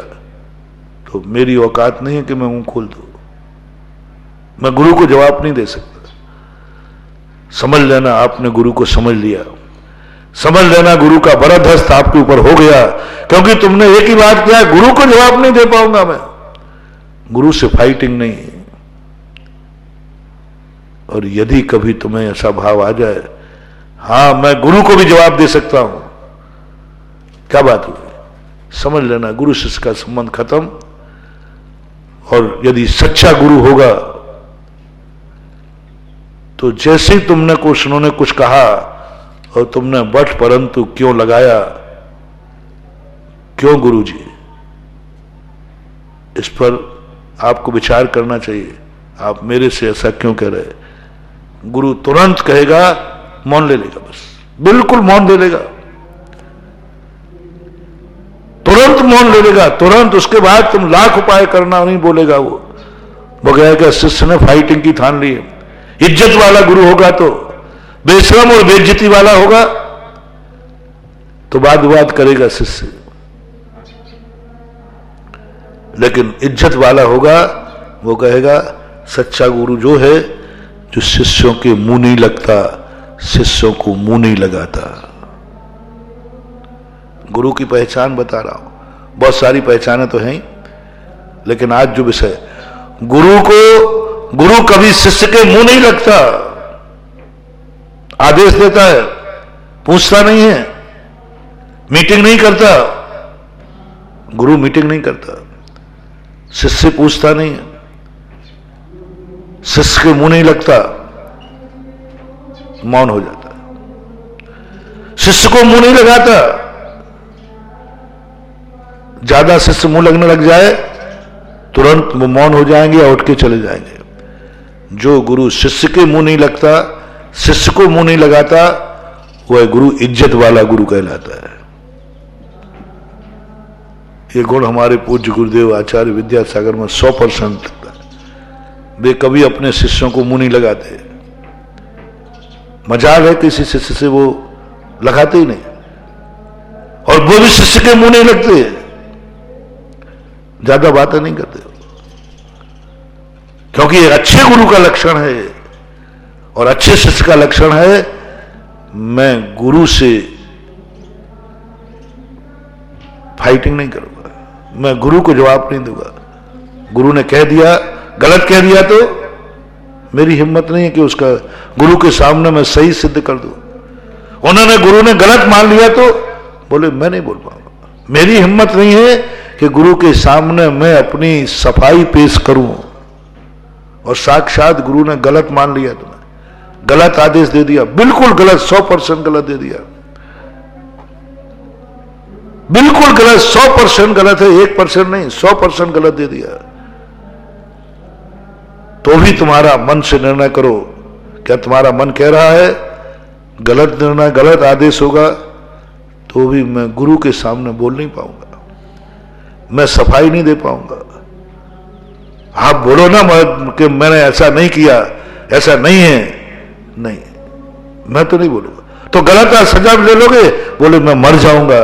तो मेरी औकात नहीं है कि मैं मुंह खोल दूं, मैं गुरु को जवाब नहीं दे सकता। समझ लेना आपने गुरु को समझ लिया, समझ लेना गुरु का बरद हस्त आपके ऊपर हो गया, क्योंकि तुमने एक ही बात किया, गुरु को जवाब नहीं दे पाऊंगा मैं। गुरु से फाइटिंग नहीं। और यदि कभी तुम्हें ऐसा भाव आ जाए, हां मैं गुरु को भी जवाब दे सकता हूं, क्या बात हुई, समझ लेना गुरु शिष्य का संबंध खत्म। और यदि सच्चा गुरु होगा तो जैसे तुमने कुछ, उन्होंने कुछ कहा और तुमने बट परंतु क्यों लगाया, क्यों गुरुजी, इस पर आपको विचार करना चाहिए। आप मेरे से ऐसा क्यों कह रहे? गुरु तुरंत कहेगा, मौन ले लेगा, बस बिल्कुल मौन ले लेगा, तुरंत मौन ले लेगा, तुरंत। उसके बाद तुम लाख उपाय करना नहीं बोलेगा। वो कहेगा शिष्य ने फाइटिंग की ठान ली है। इज्जत वाला गुरु होगा तो, बेशरम और बेइज्जती वाला होगा तो वाद विवाद करेगा शिष्य, लेकिन इज्जत वाला होगा वो कहेगा सच्चा गुरु जो है, जो शिष्यों के मुंह नहीं लगता, शिष्यों को मुंह नहीं लगाता। गुरु की पहचान बता रहा हूं, बहुत सारी पहचानें तो हैं, लेकिन आज जो विषय, गुरु कभी शिष्य के मुंह नहीं लगता, आदेश देता है, पूछता नहीं है, मीटिंग नहीं करता। गुरु मीटिंग नहीं करता, शिष्य पूछता नहीं है, शिष्य के मुंह नहीं लगता, मौन हो जाता, शिष्य को मुंह नहीं लगाता। ज्यादा शिष्य मुंह लगने लग जाए तुरंत वो मौन हो जाएंगे या उठ के चले जाएंगे। जो गुरु शिष्य के मुंह नहीं लगता, शिष्य को मुंह नहीं लगाता, वह गुरु इज्जत वाला गुरु कहलाता है। ये गुण हमारे पूज्य गुरुदेव आचार्य विद्यासागर में 100% लगता है। वे कभी अपने शिष्यों को मुंह नहीं लगाते। मजाक है किसी शिष्य से वो लगाते ही नहीं, और वो भी शिष्य के मुंह नहीं लगते, ज्यादा बातें नहीं करते, क्योंकि एक अच्छे गुरु का लक्षण है और अच्छे शिष्य का लक्षण है, मैं गुरु से फाइटिंग नहीं करूंगा, मैं गुरु को जवाब नहीं दूंगा। गुरु ने कह दिया, गलत कह दिया तो मेरी हिम्मत नहीं है कि उसका गुरु के सामने मैं सही सिद्ध कर दूं। उन्होंने, गुरु ने गलत मान लिया तो बोले मैं नहीं बोल पाऊंगा, मेरी हिम्मत नहीं है कि गुरु के सामने मैं अपनी सफाई पेश करूं। और साक्षात गुरु ने गलत मान लिया, तो गलत आदेश दे दिया, बिल्कुल गलत, 100% गलत दे दिया, बिल्कुल गलत, 100% गलत है, 1% नहीं, 100% गलत दे दिया। तो भी तुम्हारा मन से निर्णय करो, क्या तुम्हारा मन कह रहा है गलत निर्णय, गलत आदेश होगा, तो भी मैं गुरु के सामने बोल नहीं पाऊंगा, मैं सफाई नहीं दे पाऊंगा। आप बोलो ना कि मैंने ऐसा नहीं किया, ऐसा नहीं है, नहीं, मैं तो नहीं बोलूंगा। तो गलत सजा ले लोगे, बोले मैं मर जाऊंगा,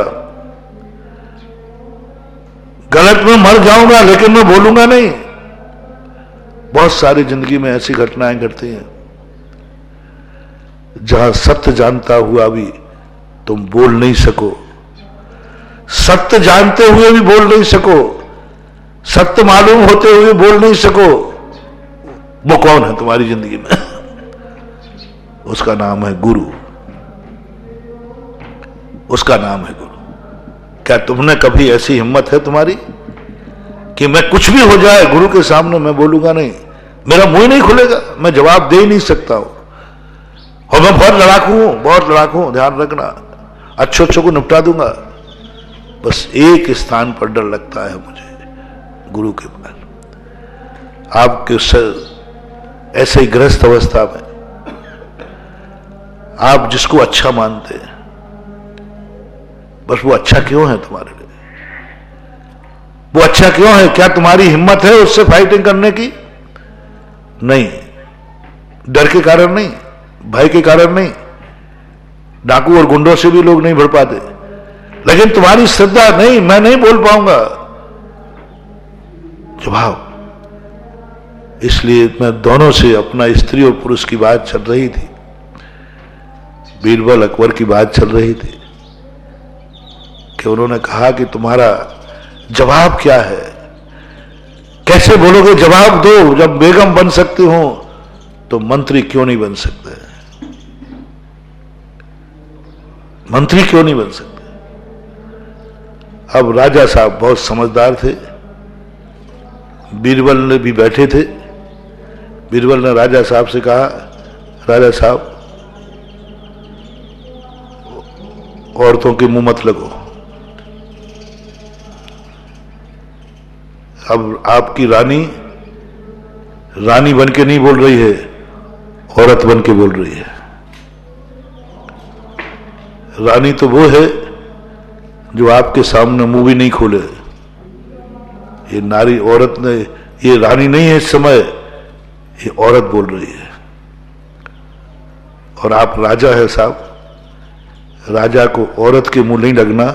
गलत में मर जाऊंगा, लेकिन मैं बोलूंगा नहीं। बहुत सारी जिंदगी में ऐसी घटनाएं घटती हैं जहां सत्य जानता हुआ भी तुम बोल नहीं सको, सत्य जानते हुए भी बोल नहीं सको, सत्य मालूम होते हुए बोल नहीं सको। वो कौन है तुम्हारी जिंदगी में? उसका नाम है गुरु, उसका नाम है गुरु। क्या तुमने कभी ऐसी हिम्मत है तुम्हारी कि मैं कुछ भी हो जाए गुरु के सामने मैं बोलूंगा नहीं, मेरा मुंह नहीं खुलेगा, मैं जवाब दे ही नहीं सकता हूं, और मैं बहुत लड़ाकू हूं, बहुत लड़ाकू हूं, ध्यान रखना, अच्छे को निपटा दूंगा। बस एक स्थान पर डर लगता है मुझे, गुरु के पास। आपके ऐसे ही गृहस्थ अवस्था में आप जिसको अच्छा मानते हैं, बस वो अच्छा क्यों है तुम्हारे लिए? वो अच्छा क्यों है? क्या तुम्हारी हिम्मत है उससे फाइटिंग करने की? नहीं, डर के कारण नहीं, भय के कारण नहीं, डाकू और गुंडों से भी लोग नहीं भर पाते, लेकिन तुम्हारी श्रद्धा, नहीं मैं नहीं बोल पाऊंगा, जवाब। इसलिए मैं दोनों से, अपना स्त्री और पुरुष की बात चल रही थी, बीरबल अकबर की बात चल रही थी कि उन्होंने कहा कि तुम्हारा जवाब क्या है, कैसे बोलोगे? जवाब दो। जब बेगम बन सकती हो तो मंत्री क्यों नहीं बन सकते? मंत्री क्यों नहीं बन सकते? अब राजा साहब बहुत समझदार थे, बीरबल ने भी बैठे थे। बीरबल ने राजा साहब से कहा, राजा साहब औरतों के मुंह मत लगो, अब आपकी रानी रानी बन के नहीं बोल रही है, औरत बन के बोल रही है। रानी तो वो है जो आपके सामने मुंह भी नहीं खोले। ये नारी, औरत ने, ये रानी नहीं है इस समय, ये औरत बोल रही है। और आप राजा है साहब, राजा को औरत के मुंह नहीं लगना,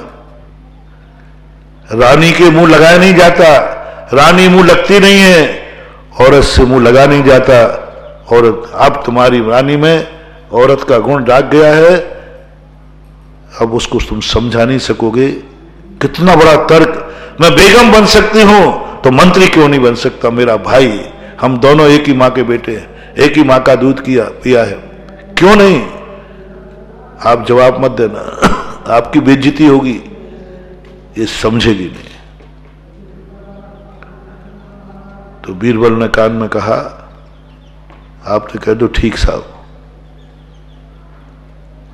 रानी के मुंह लगाया नहीं जाता, रानी मुंह लगती नहीं है, औरत से मुंह लगा नहीं जाता। औरत, अब तुम्हारी रानी में औरत का गुण जाग गया है, अब उसको तुम समझा नहीं सकोगे। कितना बड़ा तर्क, मैं बेगम बन सकती हूं तो मंत्री क्यों नहीं बन सकता? मेरा भाई, हम दोनों एक ही मां के बेटे हैं, एक ही मां का दूध पिया है, क्यों नहीं? आप जवाब मत देना, आपकी बेइज्जती होगी, ये समझेगी नहीं। तो बीरबल ने कान में कहा, आप तो कह दो ठीक साहब,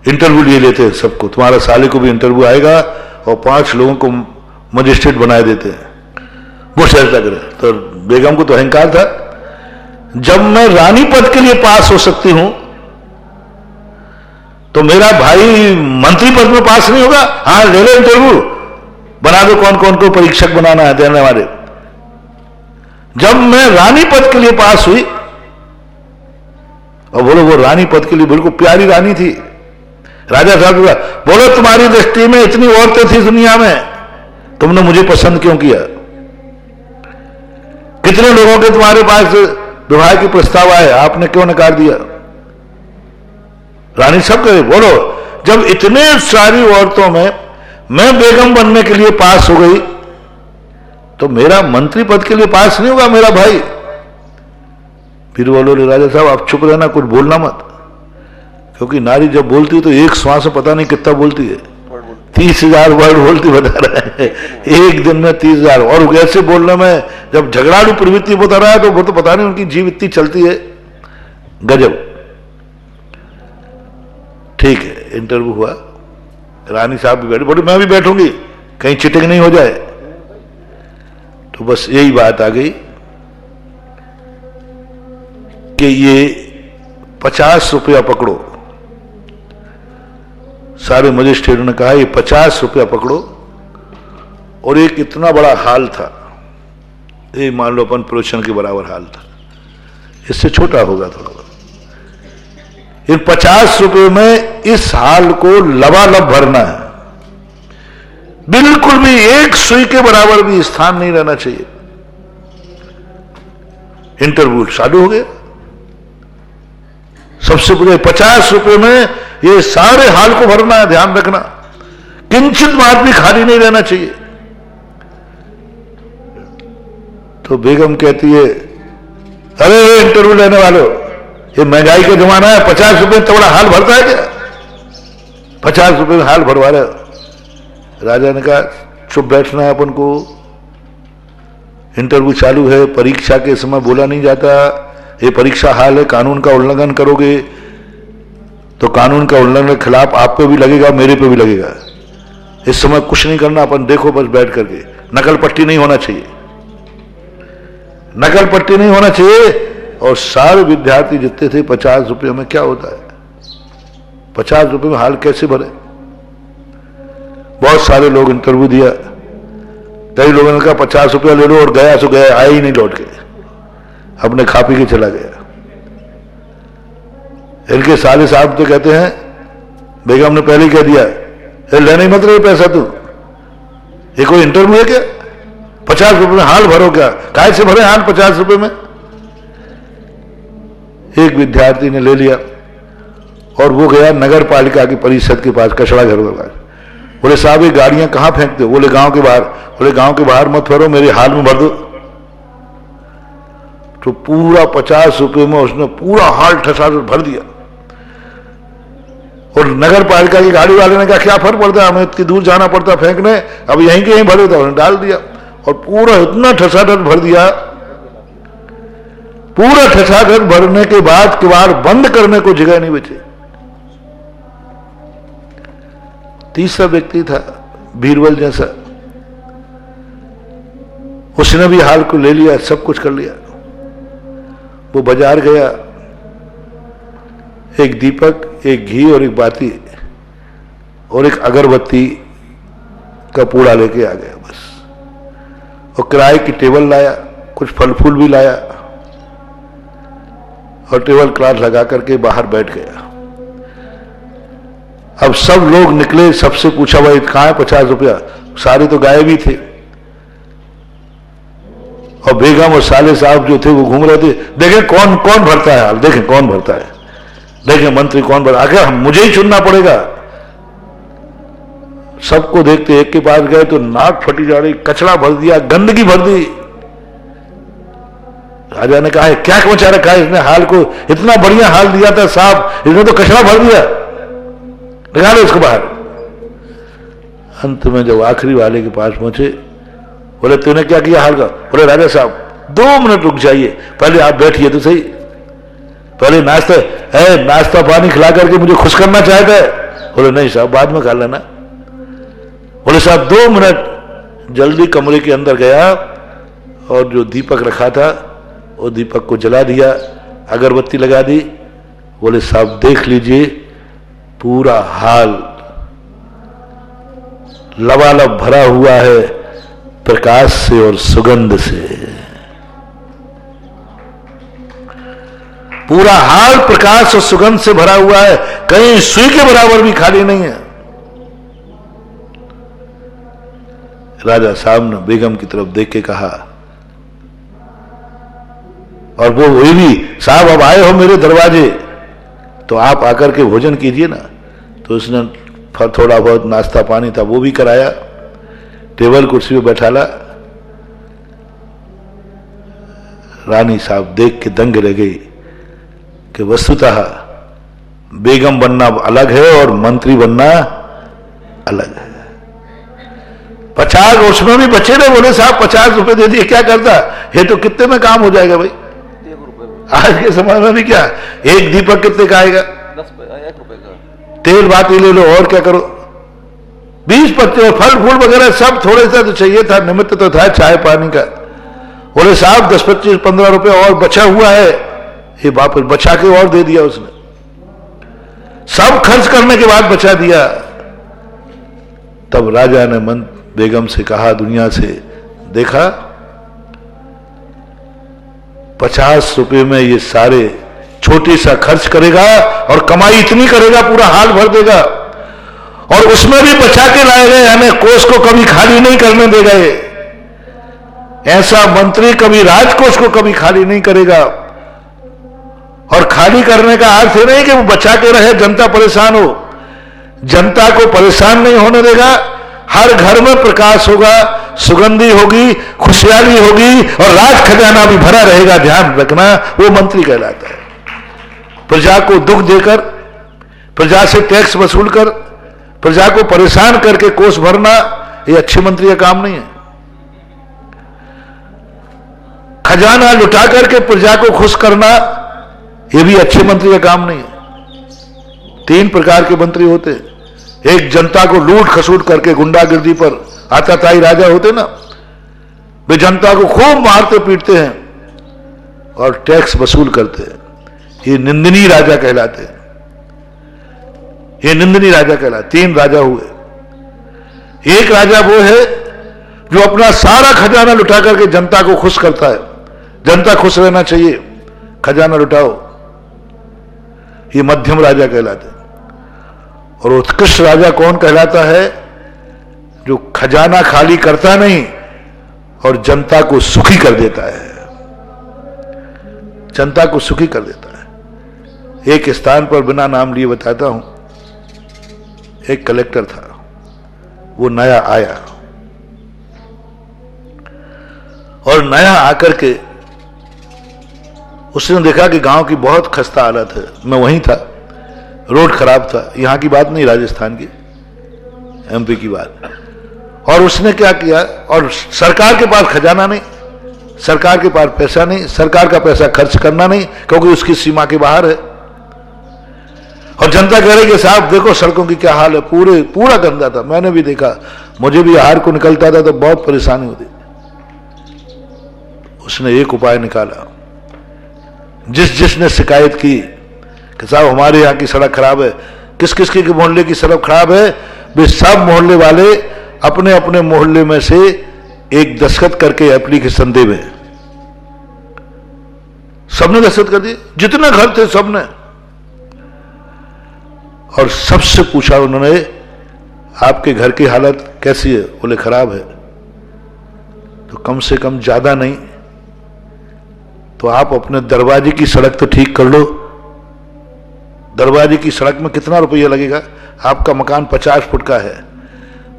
इंटरव्यू लिए लेते हैं सबको, तुम्हारा साले को भी इंटरव्यू आएगा और 5 लोगों को मजिस्ट्रेट बनाए देते हैं, वो चर्चा करे। तो बेगम को तो अहंकार था, जब मैं रानी पद के लिए पास हो सकती हूं तो मेरा भाई मंत्री पद में पास नहीं होगा? हाँ, ले लो इंटरव्यू, बना दो कौन कौन को परीक्षक बनाना है देने वाले। जब मैं रानी पद के लिए पास हुई, और बोलो वो रानी पद के लिए बिल्कुल प्यारी रानी थी, राजा साहब बोलो तुम्हारी दृष्टि में इतनी औरतें थी दुनिया में, तुमने मुझे पसंद क्यों किया? कितने लोगों के तुम्हारे पास विवाह के प्रस्ताव आए, आपने क्यों नकार दिया? रानी सब कहे बोलो, जब इतने सारी औरतों में मैं बेगम बनने के लिए पास हो गई तो मेरा मंत्री पद के लिए पास नहीं होगा मेरा भाई? फिर बोलो राजा साहब आप चुप रहना, कुछ बोलना मत, क्योंकि नारी जब बोलती है तो एक श्वास में पता नहीं कितना बोलती है, 30,000 वर्ड बोलती बता रहा है एक दिन में 30,000। और ऐसे बोलने में जब झगड़ालू प्रवृत्ति बता रहा है तो वो तो पता नहीं उनकी जीव इतनी चलती है, गजब। ठीक है, इंटरव्यू हुआ, रानी साहब भी बैठे, बोले मैं भी बैठूंगी कहीं चिटिंग नहीं हो जाए। तो बस यही बात आ गई कि ये 50 रुपया पकड़ो। सारे मजिस्ट्रेटों ने कहा ये 50 रुपया पकड़ो, और एक इतना बड़ा हाल था, ये मान लो अपन प्रोशन के बराबर हाल था, इससे छोटा होगा थोड़ा। इन 50 रुपये में इस हाल को लबालब भरना है, बिल्कुल भी एक सुई के बराबर भी स्थान नहीं रहना चाहिए। इंटरव्यू चालू हो गया, सबसे पहले 50 रुपये में ये सारे हाल को भरना है, ध्यान रखना, किंचित बात भी खाली नहीं रहना चाहिए। तो बेगम कहती है अरे इंटरव्यू लेने वालों, ये महंगाई का जमाना है, 50 रुपये में थोड़ा हाल भरता है क्या? 50 रुपये में हाल भरवा रहे। राजा ने कहा चुप बैठना है अपन को, इंटरव्यू चालू है, परीक्षा के समय बोला नहीं जाता, ये परीक्षा हाल है, कानून का उल्लंघन करोगे तो कानून का उल्लंघन के खिलाफ आप पे भी लगेगा, मेरे पे भी लगेगा। इस समय कुछ नहीं करना, अपन देखो बस बैठ करके, नकल पट्टी नहीं होना चाहिए, नकल पट्टी नहीं होना चाहिए। और सारे विद्यार्थी जितने थे 50 रुपये में क्या होता है, 50 रुपये में हाल कैसे भरे? बहुत सारे लोग इंटरव्यू दिया, कई लोगों ने कहा 50 रुपया ले लो, और गया सो गया, आया ही नहीं लौट के, अपने खा पी के चला गया। इनके साले साहब तो कहते हैं, बेगम ने पहले ही कह दिया लेने मत रहे पैसा, तू ये कोई इंटरव्यू है क्या? 50 रुपये में हाल भरो क्या? काय से भरे हाल 50 रुपये में? एक विद्यार्थी ने ले लिया और वो गया नगर पालिका की परिषद के पास, कचड़ा घर के पास। बोले साहब ये गाड़ियां कहां फेंकते हो? बोले गांव के बाहर। बोले गांव के बाहर मत भरो, मेरे हाल में भर दो। तो पूरा 50 रुपये में उसने पूरा हाल ठसाठस भर दिया। और नगर पालिका की गाड़ी वाले ने कहा क्या फर्क पड़ता है, हमें इतनी दूर जाना पड़ता फेंकने, अब यहीं के यहीं भरे, तो उन्होंने डाल दिया और पूरा इतना ठसाठस भर दिया। पूरा ठसाठस भरने के बाद किवाड़ बंद करने को जगह नहीं बची। तीसरा व्यक्ति था बीरबल जैसा, उसने भी हाल को ले लिया, सब कुछ कर लिया। वो बाजार गया, एक दीपक, एक घी और एक बाती और एक अगरबत्ती का पूड़ा लेके आ गया बस। और किराए की टेबल लाया, कुछ फल फूल भी लाया और टेबल क्लॉथ लगा करके बाहर बैठ गया। अब सब लोग निकले, सबसे पूछा भाई कहां है 50 रुपया? सारे तो गायब ही थे। और बेगम और साले साहब जो थे वो घूम रहे थे, देखें कौन कौन भरता है हाल, देखें कौन भरता है, देखें मंत्री कौन भरता। आखिर मुझे ही चुनना पड़ेगा। सबको देखते एक के पास गए तो नाक फटी जा रही, कचरा भर दिया, गंदगी भर दी। राजा ने कहा क्या मचा रखा है इसने हाल को, इतना बढ़िया हाल दिया था साहब, इसने तो कचरा भर दिया, निकालो इसको बाहर। अंत में जब आखिरी वाले के पास पहुंचे, बोले तूने क्या किया हाल का? बोले राजा साहब 2 मिनट रुक जाइए, पहले आप बैठिए तो सही, पहले नाश्ता पानी खिला करके मुझे खुश करना चाहता है। बोले नहीं साहब बाद में खा लेना। बोले साहब 2 मिनट। जल्दी कमरे के अंदर गया और जो दीपक रखा था वो दीपक को जला दिया, अगरबत्ती लगा दी। बोले साहब देख लीजिए, पूरा हाल लबालब भरा हुआ है प्रकाश से और सुगंध से। पूरा हाल प्रकाश और सुगंध से भरा हुआ है, कहीं सुई के बराबर भी खाली नहीं है। राजा साहब ने बेगम की तरफ देख के कहा, और वो वही भी, साहब अब आए हो मेरे दरवाजे तो आप आकर के भोजन कीजिए ना। तो उसने थोड़ा बहुत नाश्ता पानी था वो भी कराया, टेबल कुर्सी पे बैठाला। रानी साहब देख के दंग रह गई कि वस्तुतः बेगम बनना अलग है और मंत्री बनना अलग है। 50 उसमें भी बच्चे ने बोले साहब 50 रुपए दे दिए, क्या करता, ये तो कितने में काम हो जाएगा भाई। 1 रुपए में, आज के समय में भी क्या, एक दीपक कितने का आएगा, 1 रुपए का। तेल बाती ले लो और क्या करो, 20-25 फल फूल वगैरह सब थोड़े सा तो चाहिए था, निमित्त तो था चाय पानी का। बोले साहब 10-25-15 रुपए और बचा हुआ है, ये वापस बचा के और दे दिया उसने, सब खर्च करने के बाद बचा दिया। तब राजा ने बेगम से कहा, दुनिया से देखा 50 रुपए में ये सारे छोटी सा खर्च करेगा और कमाई इतनी करेगा पूरा हाल भर देगा, और उसमें भी बचा के लाए गए, हमें कोष को कभी खाली नहीं करने देगा। ये ऐसा मंत्री कभी राजकोष को कभी खाली नहीं करेगा। और खाली करने का अर्थ ये नहीं कि वो बचा के रहे, जनता परेशान हो, जनता को परेशान नहीं होने देगा। हर घर में प्रकाश होगा, सुगंधी होगी, खुशहाली होगी और राज खजाना भी भरा रहेगा। ध्यान रखना, वो मंत्री कहलाता है। प्रजा को दुख देकर, प्रजा से टैक्स वसूल कर, प्रजा को परेशान करके कोष भरना, ये अच्छे मंत्री का काम नहीं है। खजाना लुटा करके प्रजा को खुश करना, ये भी अच्छे मंत्री का काम नहीं है। 3 प्रकार के मंत्री होते हैं। एक जनता को लूट खसूट करके गुंडागिर्दी पर आताताई राजा होते ना, वे जनता को खूब मारते पीटते हैं और टैक्स वसूल करते हैं, ये निंदनीय राजा कहलाते हैं। ये निंदनीय राजा कहलाते। 3 राजा हुए। एक राजा वो है जो अपना सारा खजाना लुटा करके जनता को खुश करता है, जनता खुश रहना चाहिए, खजाना लुटाओ, ये मध्यम राजा कहलाते हैं। और उत्कृष्ट राजा कौन कहलाता है, जो खजाना खाली करता नहीं और जनता को सुखी कर देता है, जनता को सुखी कर देता है। एक स्थान पर बिना नाम लिए बताता हूं, एक कलेक्टर था, वो नया आया और नया आकर के उसने देखा कि गांव की बहुत खस्ता हालत है। मैं वहीं था, रोड खराब था, यहां की बात नहीं, राजस्थान की, एमपी की बात। और उसने क्या किया, और सरकार के पास खजाना नहीं, सरकार के पास पैसा नहीं, सरकार का पैसा खर्च करना नहीं, क्योंकि उसकी सीमा के बाहर है। और जनता कह रही कि साहब देखो सड़कों की क्या हाल है, पूरा गंदा था, मैंने भी देखा, मुझे भी आहार को निकलता था तो बहुत परेशानी होती। उसने एक उपाय निकाला, जिसने शिकायत की कि साहब हमारे यहाँ की सड़क खराब है, किस किस के मोहल्ले की सड़क खराब है, वे सब मोहल्ले वाले अपने अपने मोहल्ले में से एक दस्तखत करके एप्लीकेशन देवे। सबने दस्तखत कर दिए, जितने घर थे सबने। और सबसे पूछा उन्होंने, आपके घर की हालत कैसी है? बोले खराब है। तो कम से कम ज्यादा नहीं तो आप अपने दरवाजे की सड़क तो ठीक कर लो। दरवाजे की सड़क में कितना रुपया लगेगा? आपका मकान 50 फुट का है,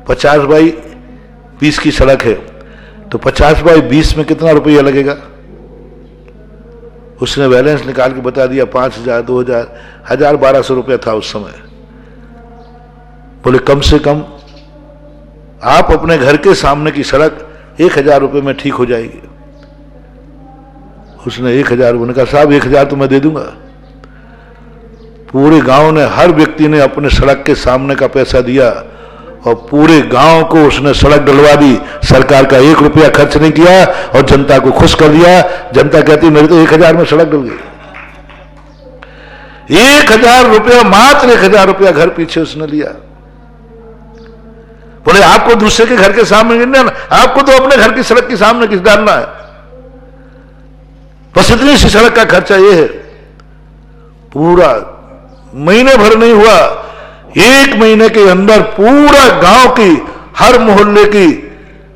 50 बाई 20 की सड़क है, तो 50 बाई 20 में कितना रुपया लगेगा? उसने बैलेंस निकाल के बता दिया, 5,000, 2,000, 1,000, 1,200 रुपया था उस समय। बोले कम से कम आप अपने घर के सामने की सड़क 1,000 रुपये में ठीक हो जाएगी। उसने 1,000, उन्होंने कहा साहब 1,000 तो मैं दे दूंगा। पूरे गांव ने, हर व्यक्ति ने अपने सड़क के सामने का पैसा दिया और पूरे गांव को उसने सड़क डलवा दी। सरकार का 1 रुपया खर्च नहीं किया और जनता को खुश कर दिया। जनता कहती मेरे तो 1000 में सड़क डल गई। 1000 रुपया, मात्र 1000 रुपया घर पीछे उसने लिया। बोले आपको दूसरे के घर के सामने गिरना, आपको तो अपने घर की सड़क के सामने किस डालना है। बस इतनी सी सड़क का खर्चा ये है। पूरा महीने भर नहीं हुआ, 1 महीने के अंदर पूरा गांव की, हर मोहल्ले की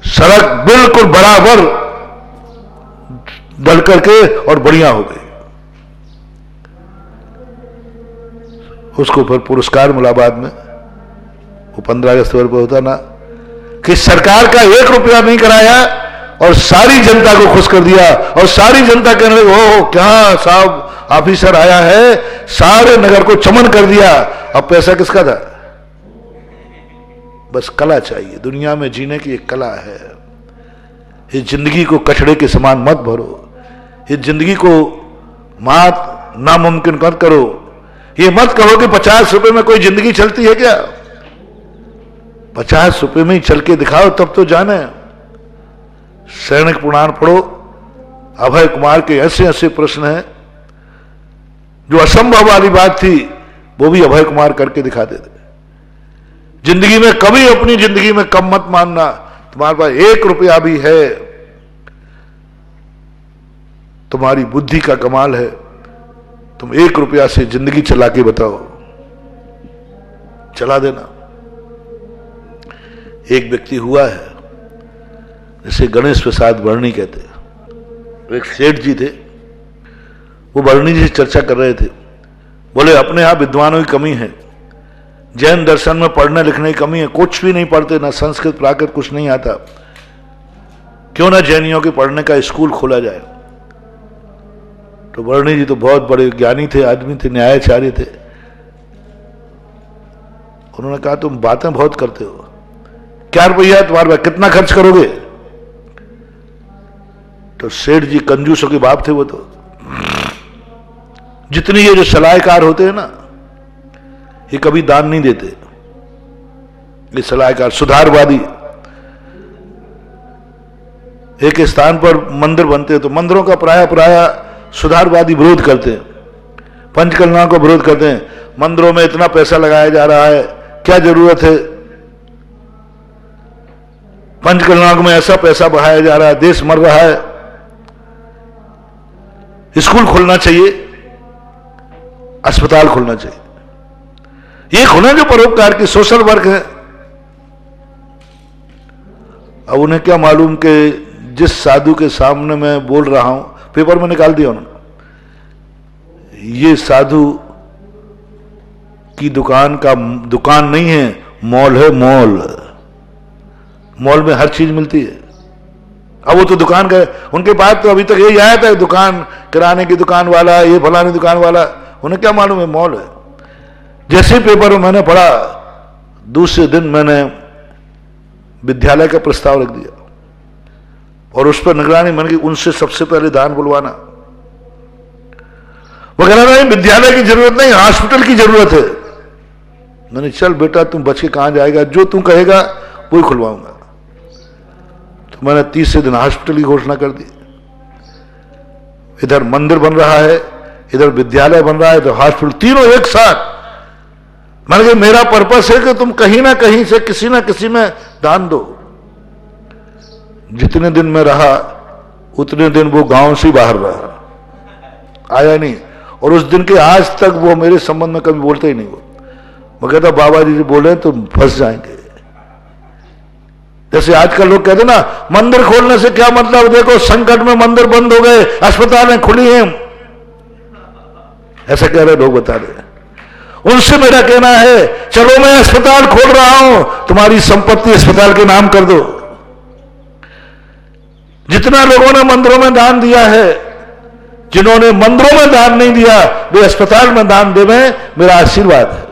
सड़क बिल्कुल बराबर डल करके और बढ़िया हो गई। उसको फिर पुरस्कार मिला बाद में, वो 15 अगस्त पर होता ना कि सरकार का 1 रुपया नहीं कराया और सारी जनता को खुश कर दिया। और सारी जनता कहने लगी ओ क्या साहब ऑफिसर आया है, सारे नगर को चमन कर दिया। अब पैसा किसका था? बस कला चाहिए। दुनिया में जीने की एक कला है। इस जिंदगी को कचड़े के समान मत भरो। इस जिंदगी को मात नामुमकिन मत करो। ये मत कहो कि 50 रुपए में कोई जिंदगी चलती है क्या? 50 रुपए में ही चल के दिखाओ तब तो जाने। सैनिक पुराण पढ़ो, अभय कुमार के ऐसे ऐसे प्रश्न हैं जो असंभव वाली बात थी, वो भी अभय कुमार करके दिखा देते। जिंदगी में कभी अपनी जिंदगी में कम मत मानना। तुम्हारे पास 1 रुपया भी है, तुम्हारी बुद्धि का कमाल है। तुम 1 रुपया से जिंदगी चला के बताओ, चला देना। एक व्यक्ति हुआ है जिसे गणेश प्रसाद वर्णी कहते हैं। एक सेठ जी थे, वो वर्णी जी से चर्चा कर रहे थे। बोले अपने यहां विद्वानों की कमी है, जैन दर्शन में पढ़ने लिखने की कमी है, कुछ भी नहीं पढ़ते, ना संस्कृत प्राकृत कुछ नहीं आता। क्यों ना जैनियों के पढ़ने का स्कूल खोला जाए। तो वर्णी जी तो बहुत बड़े ज्ञानी थे, आदमी थे, न्यायाचार्य थे। उन्होंने कहा तुम बातें बहुत करते हो, क्या रुपया तुम्हारे पास, कितना खर्च करोगे? तो सेठ जी कंजूसों के बाप थे वो तो। जितनी ये जो सलाहकार होते हैं ना, ये कभी दान नहीं देते। ये सलाहकार सुधारवादी, एक स्थान पर मंदिर बनते हैं तो मंदिरों का प्राय सुधारवादी विरोध करते हैं, पंचकल्याण को विरोध करते हैं। मंदिरों में इतना पैसा लगाया जा रहा है, क्या जरूरत है? पंचकल्याण में ऐसा पैसा बहाया जा रहा है, देश मर रहा है, स्कूल खोलना चाहिए, अस्पताल खोलना चाहिए। ये खुले जो परोपकार की सोशल वर्क है। अब उन्हें क्या मालूम कि जिस साधु के सामने मैं बोल रहा हूं, पेपर में निकाल दिया उन्होंने, ये साधु की दुकान नहीं है, मॉल है, मॉल में हर चीज मिलती है। अब वो तो दुकान का, उनके पास तो अभी तक यही आया था, दुकान, किराने की दुकान वाला, ये फलानी दुकान वाला, उन्हें क्या मालूम है मॉल है। जैसे पेपर में मैंने पढ़ा, दूसरे दिन मैंने विद्यालय का प्रस्ताव रख दिया और उस पर निगरानी मन की, उनसे सबसे पहले दान बुलवाना। वो कह रहा नहीं विद्यालय की जरूरत नहीं, हॉस्पिटल की जरूरत है। मैंने चल बेटा तुम बच के कहां जाएगा, जो तू कहेगा वो ही खुलवाऊंगा। तो मैंने 30 दिन हॉस्पिटल की घोषणा कर दी। इधर मंदिर बन रहा है, इधर विद्यालय बन रहा है, इधर हॉस्पिटल, तीनों एक साथ। मैंने कहा मेरा पर्पस है कि तुम कहीं ना कहीं से किसी ना किसी में दान दो। जितने दिन में रहा उतने दिन वो गांव से बाहर रहा, आया नहीं। और उस दिन के आज तक वो मेरे संबंध में कभी बोलते ही नहीं। वो कहता बाबा जी बोले तो फंस जाएंगे। जैसे आजकल लोग कहते ना मंदिर खोलने से क्या मतलब, देखो संकट में मंदिर बंद हो गए, अस्पतालें खुली हैं, ऐसा कह रहे लोग, बता रहे। उनसे मेरा कहना है चलो मैं अस्पताल खोल रहा हूं, तुम्हारी संपत्ति अस्पताल के नाम कर दो। जितना लोगों ने मंदिरों में दान दिया है, जिन्होंने मंदिरों में दान नहीं दिया वे अस्पताल में दान देवें, मेरा आशीर्वाद है।